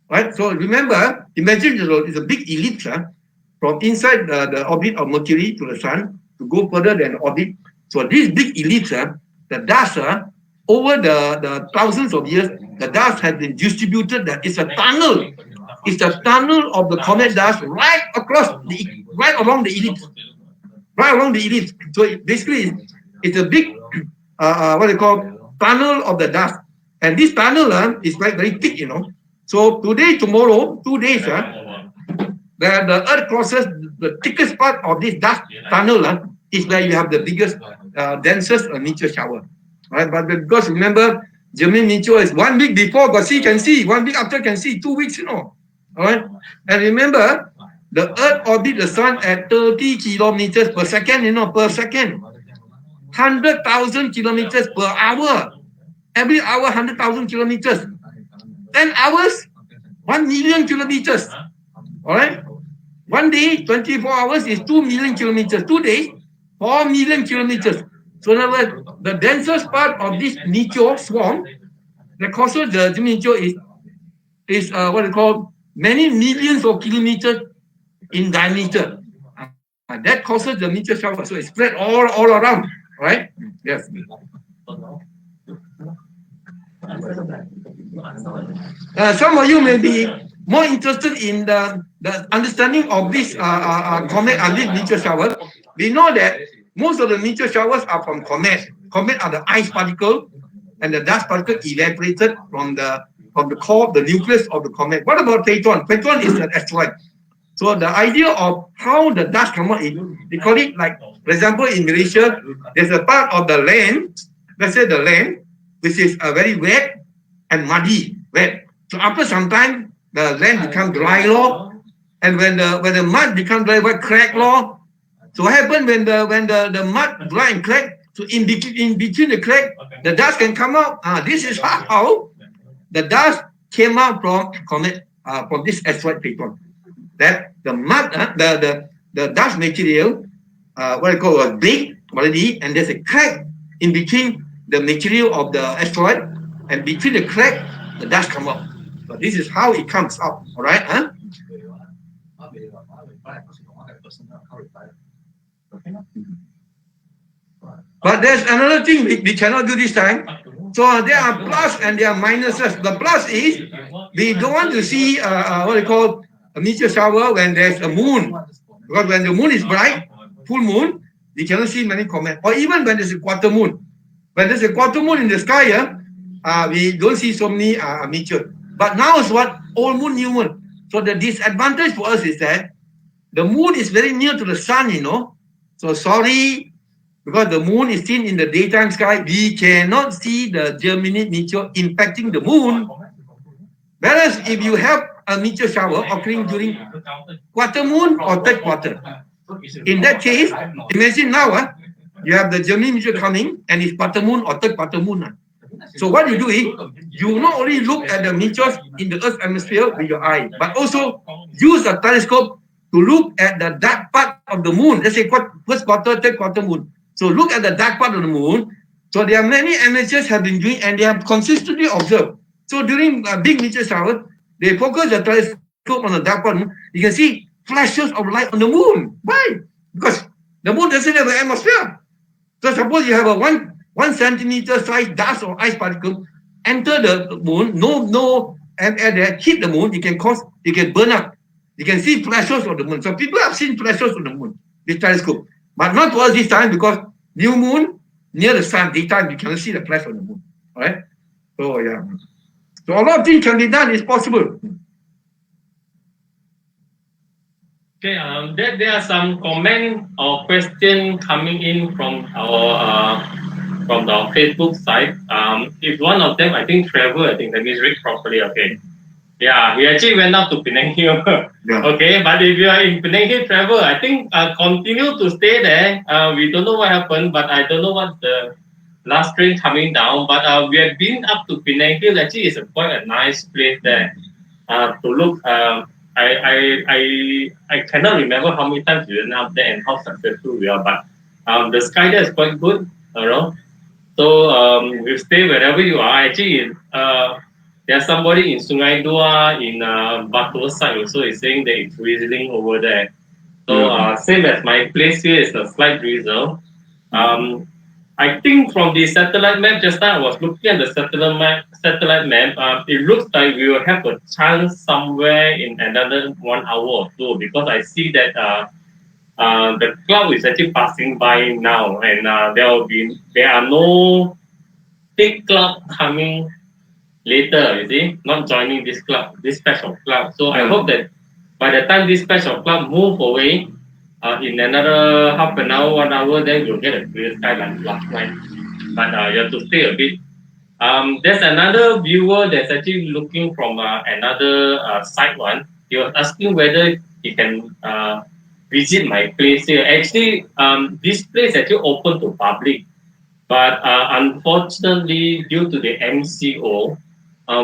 right? So remember, imagine it's a big ellipse from inside the orbit of Mercury to the Sun to go further than orbit. So this big ellipse, the dust over the thousands of years, the dust has been distributed. That it's a tunnel. It's a tunnel of the comet dust right along the ellipse. Right along the ellipse. So basically, it's a big, what they call tunnel of the dust. And this tunnel is like very thick, So today, tomorrow, 2 days, where the Earth crosses the thickest part of this dust tunnel is where you have the biggest, densest meteor shower. Right? But because remember, Geminid Meteor is 1 week before, can see, 1 week after can see, 2 weeks, All right? And remember, the Earth orbits the Sun at 30 kilometers per second, per second. 100,000 kilometers per hour. Every hour, 100,000 kilometers. 10 hours, 1 million kilometers. All right? 1 day, 24 hours is 2 million kilometers. 2 days, 4 million kilometers. So in other words, the densest part of this meteor swarm that causes the Geminid Meteor is what they call many millions of kilometers in diameter. That causes the meteor shower. So it's spread all around, right? Yes. Some of you may be more interested in the understanding of this comet and this meteor shower. We know that most of the meteor showers are from comets. Comets are the ice particle, and the dust particle evaporated from the core, the nucleus of the comet. What about Phaethon? Phaethon is an asteroid. So the idea of how the dust come out, they call it like, for example, in Malaysia, there's a part of the land, let's say the land, which is very wet and muddy, wet. So after some time, the land becomes dry, and when the mud becomes dry, what crack, So what happens when the mud dry and crack? So in between the crack, the dust can come out. This is how the dust came out from comet, from this asteroid Phaethon. That the mud, the dust material, what I call was big already, and there's a crack in between the material of the asteroid, and between the crack, the dust come out. So this is how it comes out. All right, But there's another thing we cannot do this time. So there are plus and there are minuses. The plus is we don't want to see what they call a meteor shower when there's a moon, because when the moon is bright, full moon, we cannot see many comets. Or even when there's a quarter moon. When there's a quarter moon in the sky, we don't see so many meteors. But now is what? Old moon, new moon. So the disadvantage for us is that the moon is very near to the sun, So sorry, because the moon is seen in the daytime sky, we cannot see the Geminid Meteor impacting the moon. Whereas if you have a meteor shower occurring during quarter moon or third quarter. In that case, imagine now, you have the Geminid Meteor coming and it's quarter moon or third quarter moon. So what you do is, you not only look at the meteors in the Earth's atmosphere with your eye, but also use a telescope to look at the dark part of the moon. Let's say first quarter, third quarter moon. So look at the dark part of the moon. So there are many amateurs have been doing, and they have consistently observed. So during a big meteor shower, they focus the telescope on the dark part. You can see flashes of light on the moon. Why? Because the moon doesn't have an atmosphere. So suppose you have a 1 centimeter size dust or ice particle enter the moon, no air there, hit the moon, it can burn up. You can see flashes of the moon. So people have seen flashes of the moon with telescope, but not towards this time because new moon near the sun, daytime you cannot see the flash of the moon. All right. So yeah. So a lot of things can be done. It's possible. Okay. There are some comment or question coming in from our Facebook site. If one of them, I think Trevor, let me read properly. Okay. Yeah, he actually went out to Penang Hill. Yeah. Okay, but if you are in Penang Hill, Trevor, I think continue to stay there. We don't know what happened, but I don't know what the last train coming down. But we have been up to Penang Hill. Actually, it's quite a nice place there to look. I cannot remember how many times we went up there and how successful we are. But the sky there is quite good, around. So you stay wherever you are. Actually, there's somebody in Sungai Dua in Batu side also is saying that it's drizzling over there. So same as my place here is a slight drizzle. I think from the satellite map just now I was looking at the satellite map. It looks like we will have a chance somewhere in another 1 hour or so because I see that the cloud is actually passing by now, and there are no thick cloud coming later. You see, not joining this patch of cloud. So I hope that by the time this patch of cloud move away, in another half an hour, 1 hour, then you'll get a clear sky like last night. But you have to stay a bit. There's another viewer that's actually looking from another side one. He was asking whether he can visit my place here. Actually, this place actually open to public, but unfortunately, due to the MCO,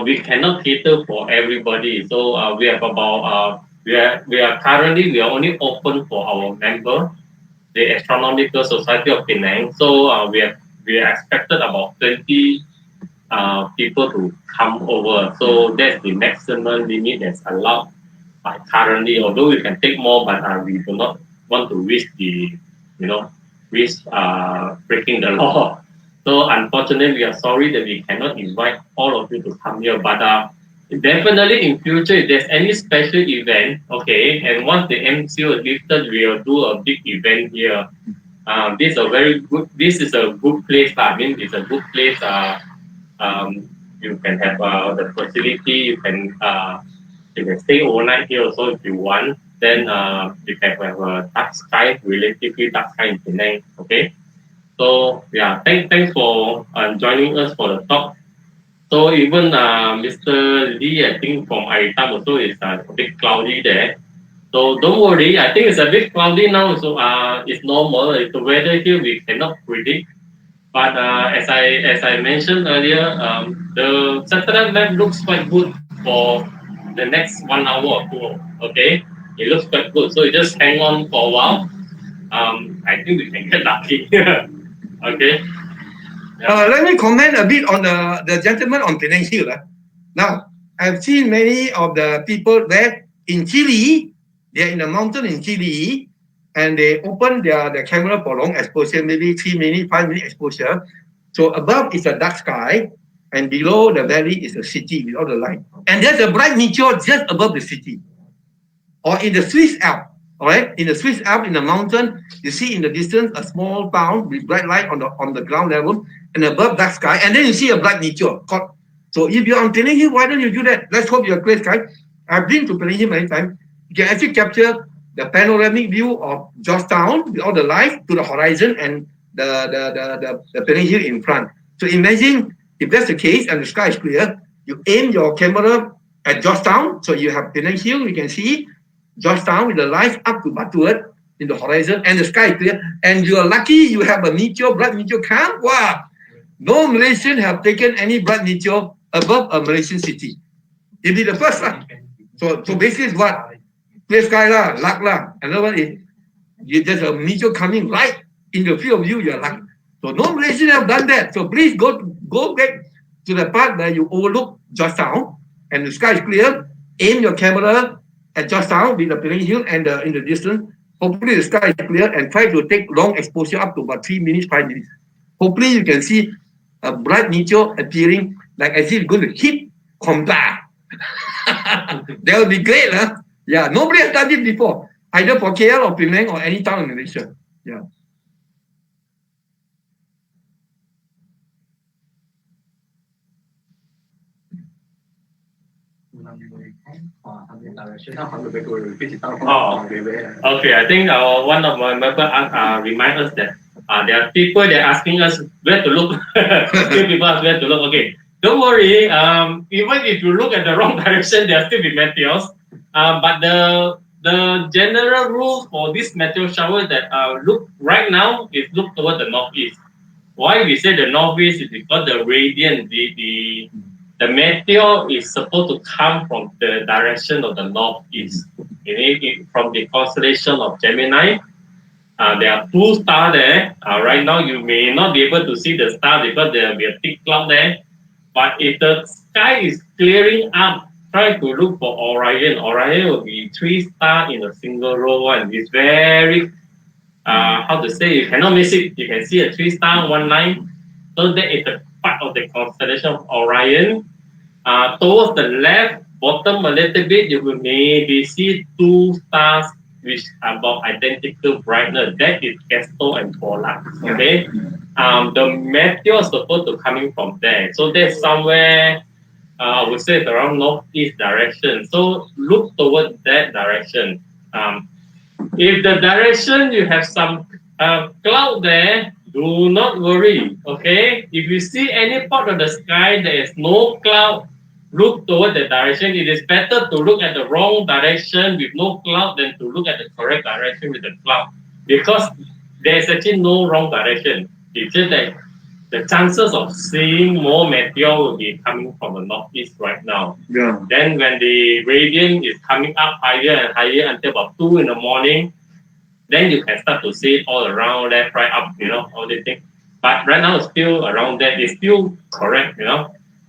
we cannot cater for everybody. So we have about we are currently only open for our member, the Astronomical Society of Penang. So we are expected about 20 people to come over. So that's the maximum limit that's allowed currently. Although we can take more, but we do not want to risk breaking the law. So unfortunately, we are sorry that we cannot invite all of you to come here. But definitely in future, if there's any special event, okay, and once the MCO is lifted, we will do a big event here. This is a good place. I mean, it's a good place. You can have the facility. You can stay overnight here also if you want. Then you can have a dark sky, relatively dark sky in Penang. Okay. So yeah, thanks for joining us for the talk. So even Mr. Lee, I think from Aitam also is a bit cloudy there. So don't worry, I think it's a bit cloudy now. So it's normal. It's the weather here we cannot predict. But as I mentioned earlier, the satellite map looks quite good for the next 1 hour or two. Okay, it looks quite good. So you just hang on for a while. I think we can get lucky. Okay. Yeah. Let me comment a bit on the gentleman on Penang Hill. Now, I've seen many of the people there in Chile. They're in the mountain in Chile, and they open their camera for long exposure, maybe 3 minutes, 5 minute exposure. So above is a dark sky, and below the valley is a city with all the light. And there's a bright meteor just above the city. Or in the Swiss Alps, all right? In the Swiss Alps, in the mountain, you see in the distance a small town with bright light on the ground level, and above dark sky, and then you see a bright meteor. So if you're on Penang Hill, why don't you do that? Let's hope you're clear sky. I've been to Penang Hill many times. You can actually capture the panoramic view of Georgetown with all the light to the horizon and the Penang Hill in front. So imagine if that's the case and the sky is clear, you aim your camera at Georgetown. So you have Penang Hill, you can see Georgetown with the lights up to Batuan in the horizon, and the sky is clear. And you are lucky you have a meteor, bright meteor come. Wow! No Malaysian have taken any bright meteor above a Malaysian city. It'll be the first one. So basically it's what? Clear sky lah, luck lah. Another one is there's a meteor coming right in the field of view, you're lucky. So no Malaysian have done that. So please go back to the part where you overlook Georgetown and the sky is clear. Aim your camera at Georgetown with the Penang Hill and in the distance. Hopefully the sky is clear, and try to take long exposure up to about 3 minutes, 5 minutes. Hopefully you can see a bright meteor appearing like as if it's going to hit Kompla. That would be great, huh? Yeah, nobody has done it before, either for KL or Penang or any town in Malaysia. Yeah. Oh, okay. I think one of my members remind us that there are people that are asking us where to look. Few people ask where to look. Okay, don't worry. Even if you look at the wrong direction, there still be meteors. But the general rule for this meteor shower that look right now is look toward the northeast. Why we say the northeast is because the radiant, the meteor is supposed to come from the direction of the northeast. From the constellation of Gemini. There are 2 stars there. Right now, you may not be able to see the star because there will be a thick cloud there. But if the sky is clearing up, try to look for Orion. Orion will be 3 stars in a single row one. It's very, how to say, you cannot miss it. You can see a 3 star, 1 line. So that is a part of the constellation of Orion. Towards the left, bottom a little bit, you will maybe see 2 stars which are about identical brightness. That is Castor and Pollux. Okay, the meteor is supposed to coming from there. So there's somewhere, I would say, it's around northeast direction. So look toward that direction. If the direction you have some cloud there, do not worry. Okay, if you see any part of the sky there is no cloud, look toward the direction. It is better to look at the wrong direction with no cloud than to look at the correct direction with the cloud, because there is actually no wrong direction. It's just that the chances of seeing more meteor will be coming from the northeast right now. Yeah. Then when the radiant is coming up higher and higher until about 2 in the morning, then you can start to see it all around, left, right, up, all these things. But right now it's still around that. It's still correct,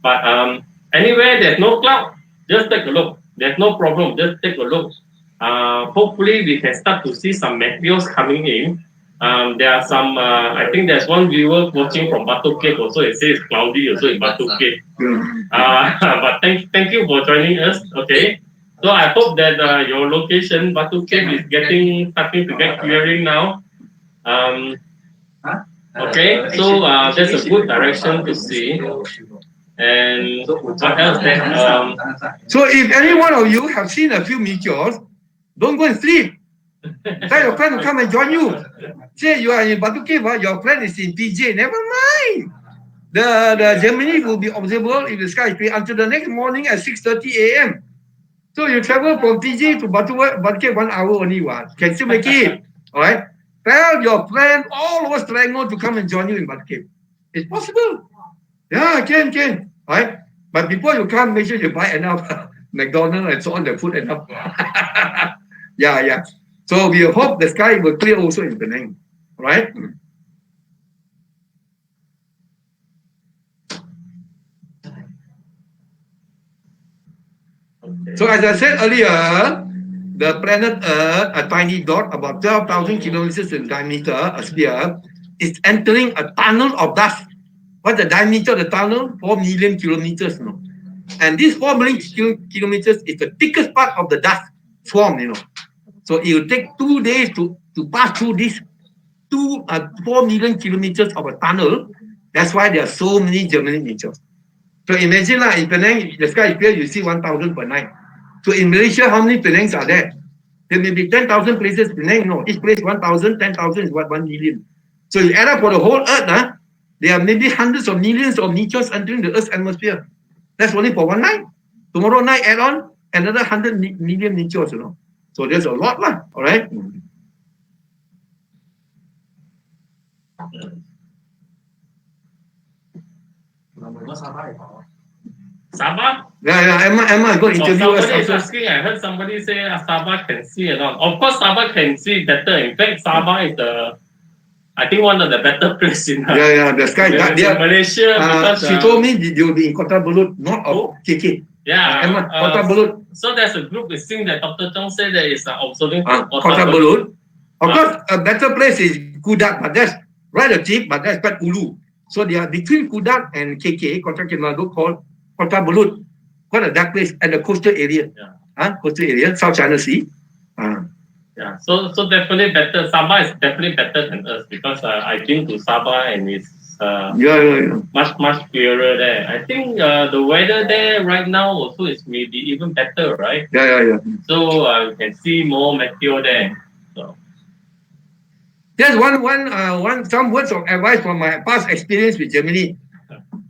But anywhere there's no cloud, just take a look. There's no problem, just take a look. Hopefully we can start to see some meteors coming in. There are some, I think there's one viewer watching from Batu Cave also. It says cloudy also in Batu Cave. But thank you for joining us. Okay. So I hope that your location, Batu Cave, is starting to get clearing now. Okay, so that's a good direction to see. And what else? So if any one of you have seen a few meteors, don't go and sleep. Tell your friend to come and join you. Say you are in Batu Cave, your friend is in PJ. Never mind. The Geminid will be observable if the sky is clear until the next morning at 6:30 a.m. So you travel from PJ to Batu Cave 1 hour only. Can still make it. All right. Tell your friend all over Selangor to come and join you in Batu Cave. It's possible. Yeah, can. Right? But before you come, make sure you buy enough McDonald's and so on, the food enough. Yeah. So we hope the sky will clear also in Penang. Right? Okay. So as I said earlier, the planet Earth, a tiny dot about 12,000 kilometers in diameter, a sphere, is entering a tunnel of dust. What's the diameter of the tunnel? 4 million kilometers. And this 4 million kilometers is the thickest part of the dust swarm. So it will take 2 days to pass through this 4 million kilometers of a tunnel. That's why there are so many Geminid meteors. So imagine in Penang, the sky is clear, you see 1,000 per night. So in Malaysia, how many Penangs are there? There may be 10,000 places Penang. No, each place 1,000, 10,000 is 1 million. So you add up for the whole Earth, there are maybe hundreds of millions of meteors entering the Earth's atmosphere. That's only for 1 night. Tomorrow night add on another 100 million meteors, So there's a lot lah, all right? Sabah? Yeah, Emma is going to interview us. Somebody is asking, I heard somebody say Sabah can see a lot. Of course, Sabah can see better. In fact, Sabah is I think one of the better places in the sky. Malaysia. Because, she told me they will be in Kota Belud, not of KK. Yeah. Emma, Kota Belud. So there's a group is saying that Dr. Chong said that is observing Kota Belud. Of course, a better place is Kudat, but that's right a tip, but that's quite ulu. So they are between Kudat and KK, Kota Kinabalu, called Kota Belud. Quite a dark place at the coastal area. Coastal area, South China Sea. Yeah, so definitely better. Sabah is definitely better than us because I've been to Sabah and it's much clearer there. I think the weather there right now also is maybe even better, right? Yeah. So you can see more meteor there. So. Just some words of advice from my past experience with Geminid.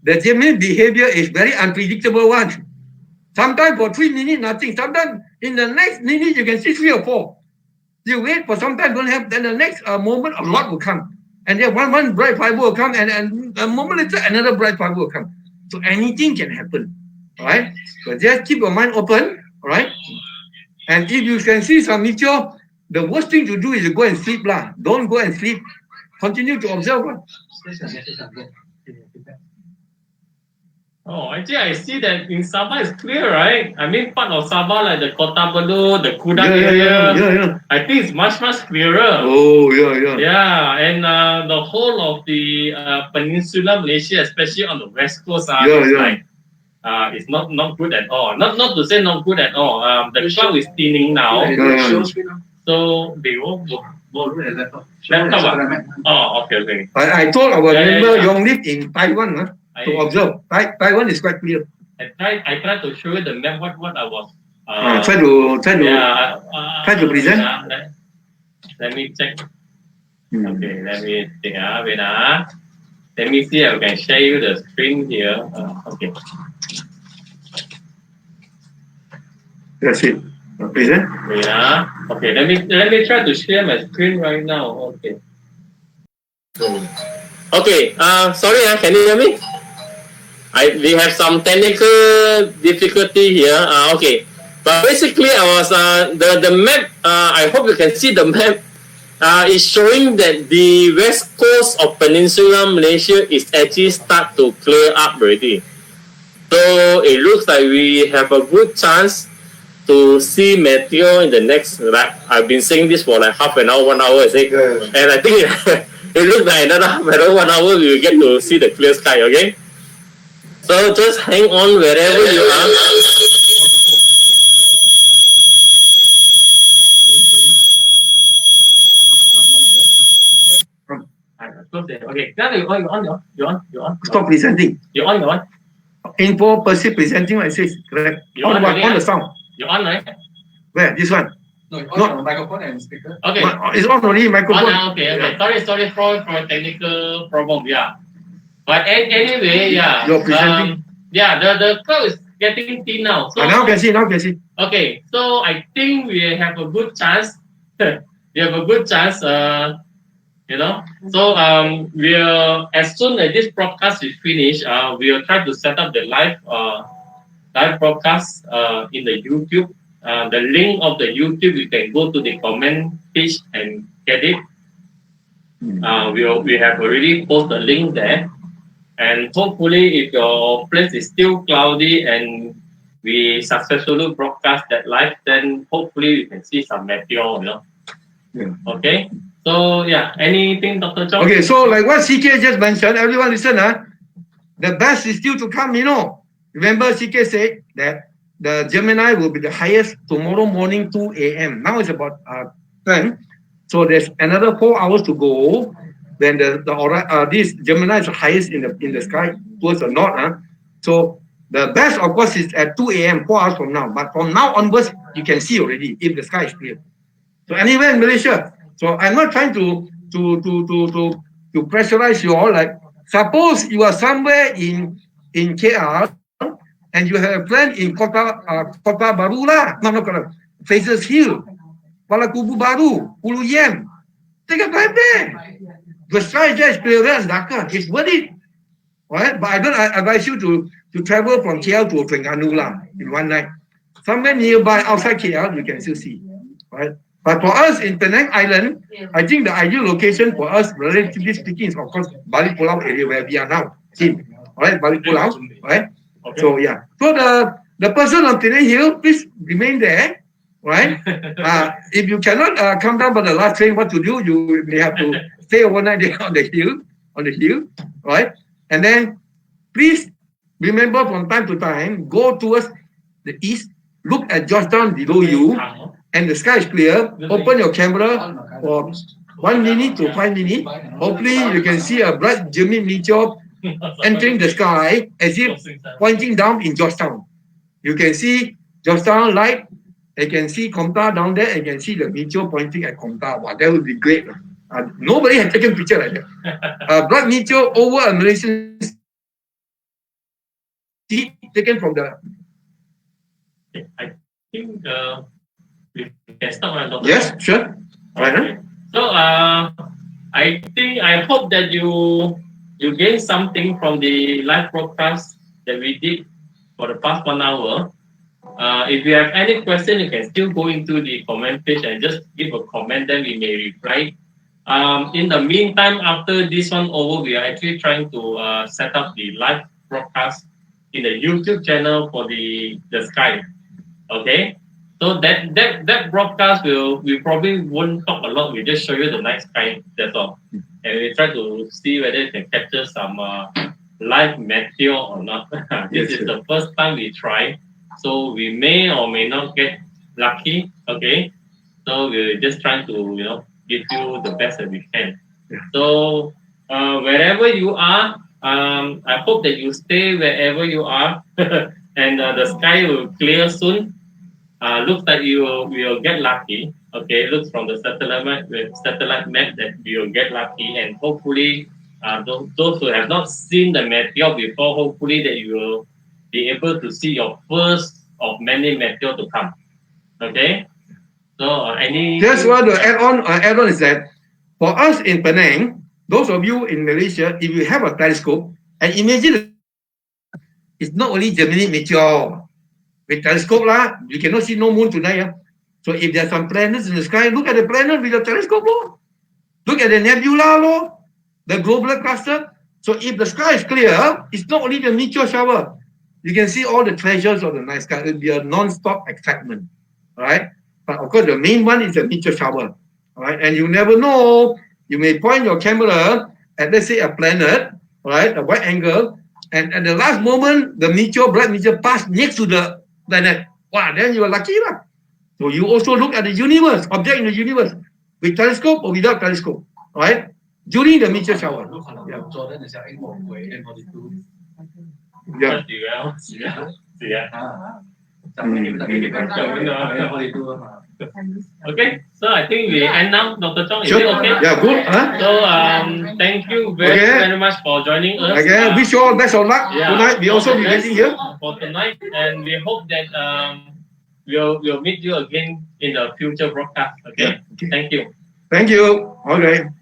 The Geminid behavior is very unpredictable one. Sometimes for 3 minutes, nothing. Sometimes in the next minute, you can see 3 or 4. You wait for some time, don't have, then the next moment, a lot will come. And then one bright fiber will come, and a moment later, another bright fiber will come. So anything can happen, all right? So just keep your mind open, all right? And if you can see some meteor, the worst thing to do is to go and sleep lah. Don't go and sleep. Continue to observe. Oh, actually, I see that in Sabah is clear, right? I mean, part of Sabah, like the Kota Belud, the Kudat area. Yeah. I think it's much clearer. Oh, yeah. Yeah, and the whole of the Peninsula Malaysia, especially on the west coast, it's not good at all. Not to say not good at all. The cloud is thinning now. So they will laptop. Oh, okay. I told our member Yong Lip in Taiwan to observe. Taiwan is quite clear. I tried to show you the map. What I was. Try to present. Let me check. Okay, let me think. Wait. Let me see. I can share you the screen here. Okay. That's it. Present. Wait. Okay. Let me try to share my screen right now. Okay. Okay. Sorry. Can you hear me? We have some technical difficulty here. Okay. But basically, I was the map. I hope you can see the map. Is showing that the west coast of Peninsula Malaysia is actually start to clear up already. So it looks like we have a good chance to see meteor in the next. Like I've been saying this for like half an hour, 1 hour, and I think it looks like another half an hour, 1 hour we will get to see the clear sky. Okay. So just hang on wherever you are. Okay, now you're on. Stop presenting. You're on. Info perceive presenting, I say correct. On the sound. You're on, right? Where? This one? No, it's on microphone and speaker. Okay. It's on already, microphone. Okay. Sorry for a technical problem, yeah. But anyway, yeah. You're presenting. The cloud is getting thin now. So now can see. Okay, so I think we have a good chance. So we'll, as soon as this broadcast is finished, we'll try to set up the live broadcast in the YouTube. The link of the YouTube, you can go to the comment page and get it. We have already posted a link there, and hopefully, if your place is still cloudy and we successfully broadcast that live, then hopefully we can see some meteor. Yeah. Okay. So anything, Dr. Chong? Okay, so like what CK just mentioned, everyone listen, the best is still to come, Remember CK said that the Gemini will be the highest tomorrow morning 2 a.m. Now it's about 10. So there's another 4 hours to go. Then this Gemini is the highest in the sky towards the north. So the best, of course, is at 2 a.m., 4 hours from now. But from now onwards, you can see already if the sky is clear. So anywhere in Malaysia. So I'm not trying to pressurize you all. Like suppose you are somewhere in KL, and you have a friend in Kota Baru lah, no, Fraser's Hill, Kuala Kubu Baru, Ulu Yem. Take a drive there. The sky is clear as Dhaka. It's worth it. Right? But I don't advise you to travel from KL to Terengganu lah in one night. Somewhere nearby outside KL, you can still see. Right? But for us in Penang Island, I think the ideal location for us, relatively speaking, is of course Bali Pulau area where we are now. See, right? Bali Pulau, right? Okay. So yeah. So the person on Penang Hill, please remain there, right? If you cannot come down by the last train, what to do? You may have to stay overnight there on the hill, right? And then please remember from time to time, go towards the east, look at Georgetown below you, and the sky is clear. Open your camera for 1 minute to 5 minutes. Hopefully you can see a bright Geminid Meteor entering the sky as if pointing down in Georgetown. You can see Georgetown light. You can see Komta down there, and you can see the meteor pointing at Komta. Wow, that would be great. Nobody has taken picture like that. Bright meteor over a Malaysian sea taken from the. I think we can start on Dr. Yes, sure. Okay. So I hope that you gained something from the live broadcast that we did for the past 1 hour. If you have any question, you can still go into the comment page and just give a comment, then we may reply. In the meantime, after this one over, we are actually trying to set up the live broadcast in the YouTube channel for the sky. Okay, so that broadcast we probably won't talk a lot. We just show you the night sky. That's all, and we try to see whether it can capture some live meteor or not. This is the first time we try, so we may or may not get lucky. Okay, so we're just trying to give you the best that we can. So wherever you are, I hope that you stay wherever you are, and the sky will clear soon. Looks like you will get lucky. Okay, looks from the satellite map that you will get lucky, and hopefully those who have not seen the meteor before, hopefully that you will be able to see your first of many meteor to come. Okay, so any. Just want to add on is that for us in Penang, those of you in Malaysia, if you have a telescope, and imagine it's not only Geminid Meteor. With telescope lah, you cannot see no moon tonight. So if there are some planets in the sky, look at the planet with a telescope. Look at the nebula, the globular cluster. So if the sky is clear, it's not only the meteor shower. You can see all the treasures of the night sky. It will be a non-stop excitement, right? But of course, the main one is the meteor shower, right? And you never know. You may point your camera at, let's say, a planet, right, a wide angle, and at the last moment, the bright meteor passed next to the planet. Wow, then you are lucky lah. So you also look at the universe, object in the universe, with telescope or without telescope, right? During the meteor shower. Yeah. Okay, so I think we end now, Dr. Chong. Is sure. it okay? Yeah, good. So thank you very much for joining us. Okay, wish you all best of luck tonight. We also be waiting here for tonight, and we hope that we'll meet you again in the future broadcast. Okay. Yeah. Okay. Thank you. Thank you. Okay.